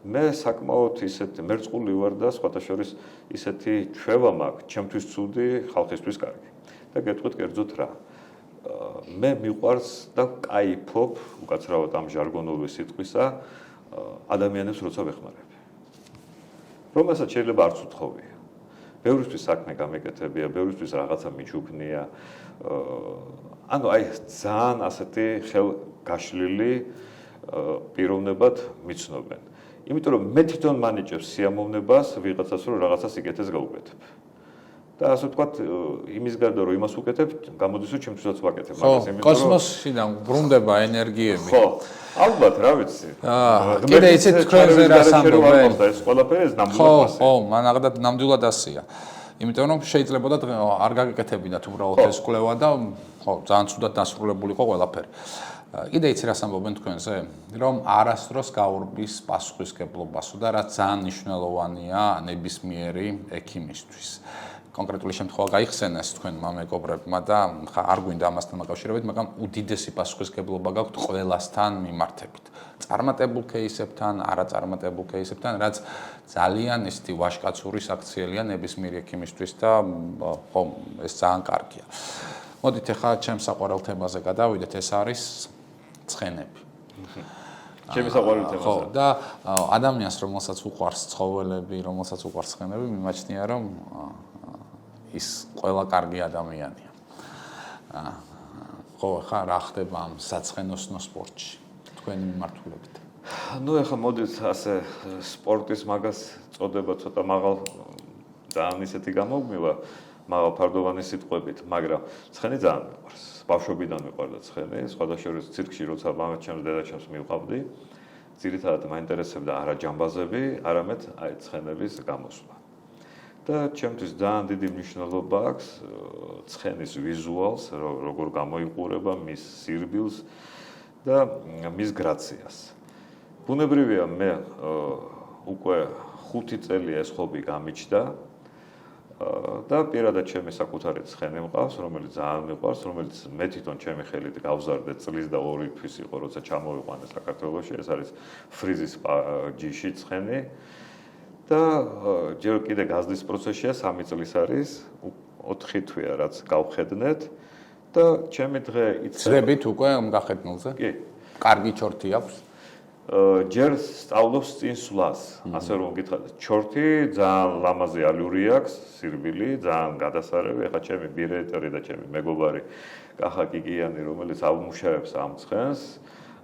მე საკმაოდ ისეთი მერწყული ვარ და სხვათა შორის ისეთი ჩვევა მაქვს, ჩემთვის ცუდი, ხალხისთვის კარგი. და გეტყვით კერძოდ რა. მე მიყვარს და კაიფობ, უკაცრავად ამ ჟარგონული სიტყვისა, ადამიანებს როცა ვეხმარებ. რომელსაც შეიძლება არც უთხოვია. ბევრისთვის საქმე გამეკეთებია, ბევრისთვის რაღაცა მიჩუქნია. ანუ აი ძალიან ასეთი ხელგაშლილი პიროვნებად მიცნობენ. იმიტომ რომ მე თვითონ მანიჭებს სიამოვნებას ვიღაცას რომ რაღაცას იკეთეს გაუკეთებ. და ასე ვთქვათ, იმის გარდა რომ იმას უკეთებ, გამოდის რომ ჩემთვისაც ვაკეთებ, მაგას იმიტომ რომ კოსმოსიდან ბრუნდება ენერგიები. ხო, ალბათ, რა ვიცი. კიდე იცით თქვენზე რას ამბობენ? ეს ყველაფერი ეს ნამდვილად ხო, მანაღად ნამდვილად ასია. იმიტომ რომ შეიძლებოდა არ გაგეკეთებინათ უბრალოდ ეს კვლევა და ხო, ძალიან ცუდად დასრულებულიყო ყველაფერი. კიდე იცი რას ამბობენ თქვენზე, რომ არასდროს გაურბის პასუხისგებლობასო და რაც ძალიან მნიშვნელოვანია ნებისმიერი ექიმისთვის. კონკრეტული შემთხვევა გაიხსენეს თქვენმა მეგობრებმა და ხა არ გვინდა ამასთან მოკავშირებით, მაგრამ უდიდესი პასუხისგებლობა გაქვთ ყველასთან მიმართებით. წარმატებულ кейსებთან, არაწარმატებულ кейსებთან, რაც ძალიან ისეთი ვაჟკაცური საქციელია ნებისმიერი ექიმისთვის და ხო, ეს ძალიან კარგია. მოდით ახლა ჩემს საყვარელ თემაზე გადავიდეთ, ეს არის ცხენები. ჩემი საყვარელი თემაა. ხო, და ადამიანს, რომელსაც უყვარს ცხოველები, რომელსაც უყვარს ცხენები, მიმაჩნია, რომ ის ყველა კარგი ადამიანია. ხო, ხა რა ხდება ამ საცხენოსნო სპორტში თქვენი მიმართულებით? ნუ ახლა მოდით ასე სპორტის მაგას წოდება ცოტა მაღალ ძალიან ისეთი გამოგმივა, მაღალ ფარდოვანი სიტყვებით, მაგრამ ცხენი ძალიან მიყვარს. ბავშვობიდან მიყვარდა ცხენი, სხვადასხვა ცირკში როცა მამაჩემს დედაჩემს მივყავდი, ძირითადად მაინტერესებდა არა ჯამბაზები, არამედ აი ცხენების გამოსვლა. და ჩემთვის ძალიან დიდი მნიშვნელობა აქვს ცხენის ვიზუალს, როგორ გამოიყურება მის სირბილს და მის გრაციას. ბუნებრივია მე უკვე 5 წელია ეს ხობი გამიჩნდა და პირადად ჩემი საკუთარი ცხენი მყავს, რომელიც ძალიან მიყვარს, რომელიც მე თვითონ ჩემი ხელით გავზარდე წლის და 2 თვის იყო, როცა ჩამოვიყვანე საქართველოში, ეს არის ფრიზის ჯიში ცხენი. და ჯერ კიდე გაზლის პროცესია 3 წლის არის, 4 თვეა რაც გავხედნეთ და ჩემი დღე იწება. ძრებით უკვე გახედნულზე? კი. კარგი ჩორთი აქვს? ჯერ სწავლობს წინ სვლას, ასე რომ გითხრათ, ჩორთი ძალიან ლამაზი ალური აქვს, სირბილი, ძალიან გადასარევი, ეხლა ჩემი ბირეტერი და ჩემი მეგობარი კახა კიკიანი, რომელიც ამუშავებს ამ ცხენს,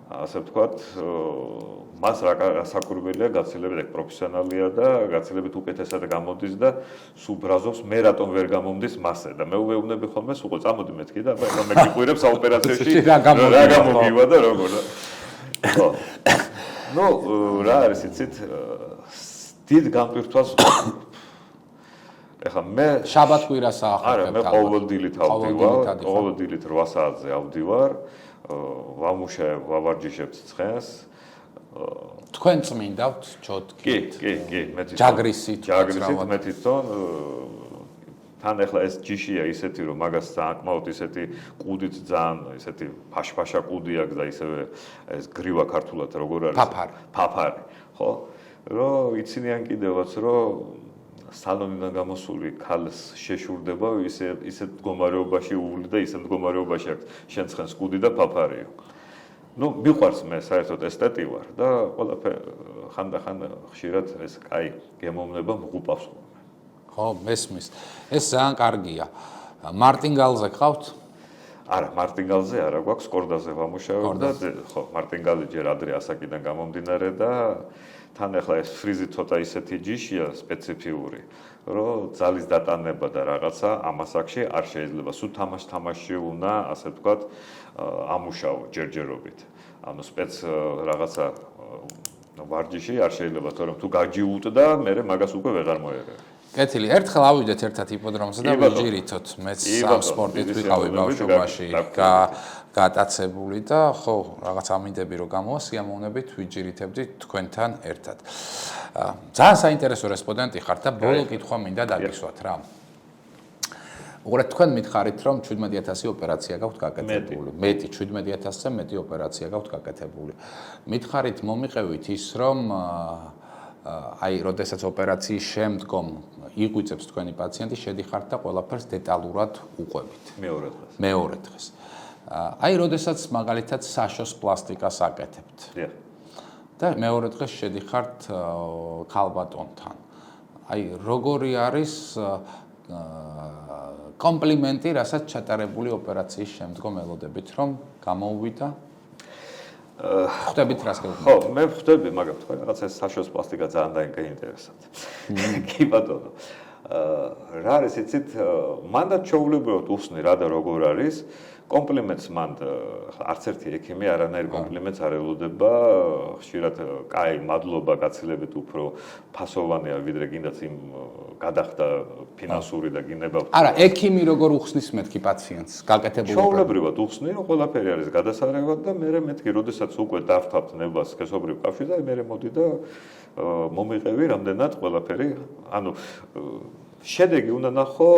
ასე ვთქვათ, მას რა საკურველია, გაცილებით პროფესიონალია და გაცილებით უკეთესად გამოდის და სულ ბრაზობს, მე რატომ ვერ გამომდის მასზე და მე ვეუბნები ხოლმე, სულ წამოდი მეთქი და აბა მე გიყურებ საოპერაციოში რა გამოგივა და როგორ და ხო ნუ რა არის იცით დიდ გამპირთვას ეხლა მე შაბათ-კვირას ახალ არა მე ყოველდილით ავდივარ ყოველდილით 8 საათზე ავდივარ ვამუშავებ ვავარჯიშებ ცხენს თქვენ წმინდავთ ჩოთკით კი მე ჯაგრისით მე თვითონ თან ახლა ეს ჯიშია ისეთი რომ მაგას საკმაოდ ისეთი ყუდით ძალიან ისეთი ფაშფაშა ყუდი აქვს და ისევე ეს გრივა ქართულად როგორ არის ფაფარი ხო რომ იცინიან კიდევაც რომ სალონიდან გამოსული ქალს შეშურდება ისეთ მდგომარეობაში უვლი და ისეთ მდგომარეობაში აქვს შენ ცხენს ყუდი და ფაფარიო ну მიყვარს მე საერთოდ ესტეტი ვარ და ყველაფერი ხანდახან ხშირად ეს კაი გემოვნება მღუპავს ხო, მესმის. ეს ძალიან კარგია. მარტინგალზე ყავთ? არა, მარტინგალზე არა გვაქვს, კორდაზე ვამუშავებ და ხო, მარტინგალი ჯერ ადრე ასაკიდან გამომდინარე და თან ახლა ეს ფრიზი ცოტა ისეთი ჯიშია სპეციფიური, რომ ძალის დატანება და რაღაცა ამ ასაკში არ შეიძლება. სულ თამაში უნდა, ასე ვთქვათ, ამუშავო ჯერჯერობით. ანუ სპეც რაღაცა ვარჯიში არ შეიძლება, თორემ თუ გაჯიუტდა, მე მაგას უკვე ვეღარ მოერევ. კეთილი, ერთხელ ავიდეთ ერთად იპოდრომზე და ვიჯირითოთ. მეც ამ სპორტით ვიყავი ბავშვობაში გატაცებული და ხო, რაღაც ამინდები რომ გამოვა სიამოვნებით ვიჯირითებდით თქვენთან ერთად. ძალიან საინტერესო რესპონდენტი ხართ და ბოლო კითხვა მინდა დაგისვათ რა. უყურეთ, თქვენ მითხარით რომ 17000 ოპერაცია გაქვთ გაკეთებული. მეტი 17000-ზე მეტი ოპერაცია გაქვთ გაკეთებული. მითხარით მომიყევით ის რომ აი, როდესაც ოპერაციის შემდგომ იღვიწებს თქვენი პაციენტი, შედიხართ და ყველაფერს დეტალურად უყვებით. მეორე დღეს. აი, როდესაც მაგალითად საშოს პლასტიკას აკეთებთ. და მეორე დღეს შედიხართ ქალბატონთან. აი, როგორი არის კომპლიმენტი, რასაც ჩატარებული ოპერაციის შემდგომ ელოდებით, რომ გამოუვიდა ხვდებით რას გეუბნებით? ხო, მე ხვდები, მაგრამ თქვენ რაღაც ეს საშოს პლასტიკა ძალიან დაინტერესებთ. კი ბატონო. რა არის იცით, მანდ ჩაულებროთ უსნი რა და როგორ არის. კომპლიმენტს მანდ არც ერთი ექიმი არანაირ კომპლიმენტს არ ელოდება. ხშირად კაი, მადლობა გაცილებით უფრო ფასოვანია ვიდრე გინდაც იმ გადახდა ფინანსური და გინება. არა, ექიმი როგორ უხსნის მეთქი პაციენტს გაკეთებული ჩაულებრივად უხსნი, რომ ყველაფერი არის გადასარევად და მე მეთქი, როდესაც უკვე დავთავთ ნებას სქესობრივ კავშირზე, მე მოდი და მომიყევი რამდენად ყველაფერი, ანუ შედეგი უნდა ნახო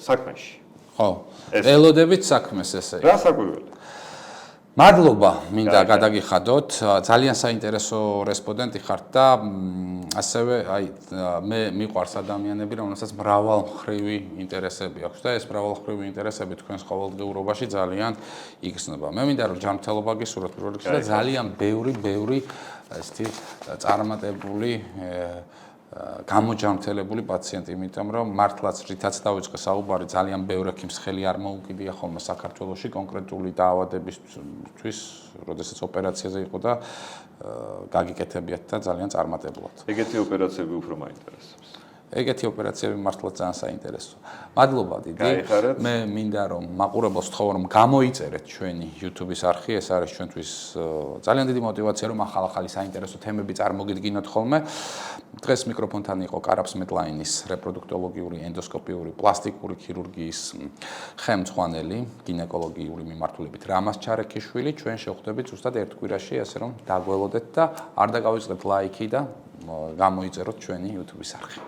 საქმეში. ხო, ელოდებით საქმეს ესე. რა საკვირველი? მადლობა, მინდა გადაგიხადოთ. ძალიან საინტერესო რესპონდენტი ხართ და ასევე აი მე მიყვარს ადამიანები, რომელსაც მრავალმხრივი ინტერესები აქვს და ეს მრავალმხრივი ინტერესები თქვენს ყოველდღიურობაში ძალიან იგრძნობა. მე მინდა რომ ჯანმრთელობა გისურვოთ პირველ რიგში და ძალიან ბევრი ესეთი წარმატებული გამოჯანმრთელებული პაციენტი, იმიტომ რომ მართლაც რითაც დავიწყე საუბარი, ძალიან ბევრ ექიმს ხელი არ მოუკიდია ხოლმე საქართველოში კონკრეტული დაავადებისთვის, როდესაც ოპერაციაზე იყო და გაგიკეთებიათ და ძალიან წარმატებულად. ეგეთი ოპერაციები უფრო მაინტერესებს. ეგეთი ოპერაციები მართლაც ძალიან საინტერესოა. მადლობა დიდი. მე მინდა რომ მაყურებელს თქვა რომ გამოიწერეთ ჩვენი YouTube-ის არხი, ეს არის ჩვენთვის ძალიან დიდი мотиваცია რომ ახალ-ახალი საინტერესო თემები წარმოგიდგინოთ ხოლმე. დღეს მიკროფონთან იყო კარაფს მეტლაინის რეპროდუქტოლოგიური, ენდოსკოპიური, პლასტიკური ქირურგიის ხელმძღვანელი, გინეკოლოგიური მიმართულებით რამაზ ჩარეკიშვილი. ჩვენ შევხვდებით ზუსტად ერთ კვირაში, ასე რომ დაგველოდეთ და არ დაგავიწყდეთ ლაიქი და გამოიწეროთ ჩვენი YouTube-ის არხი.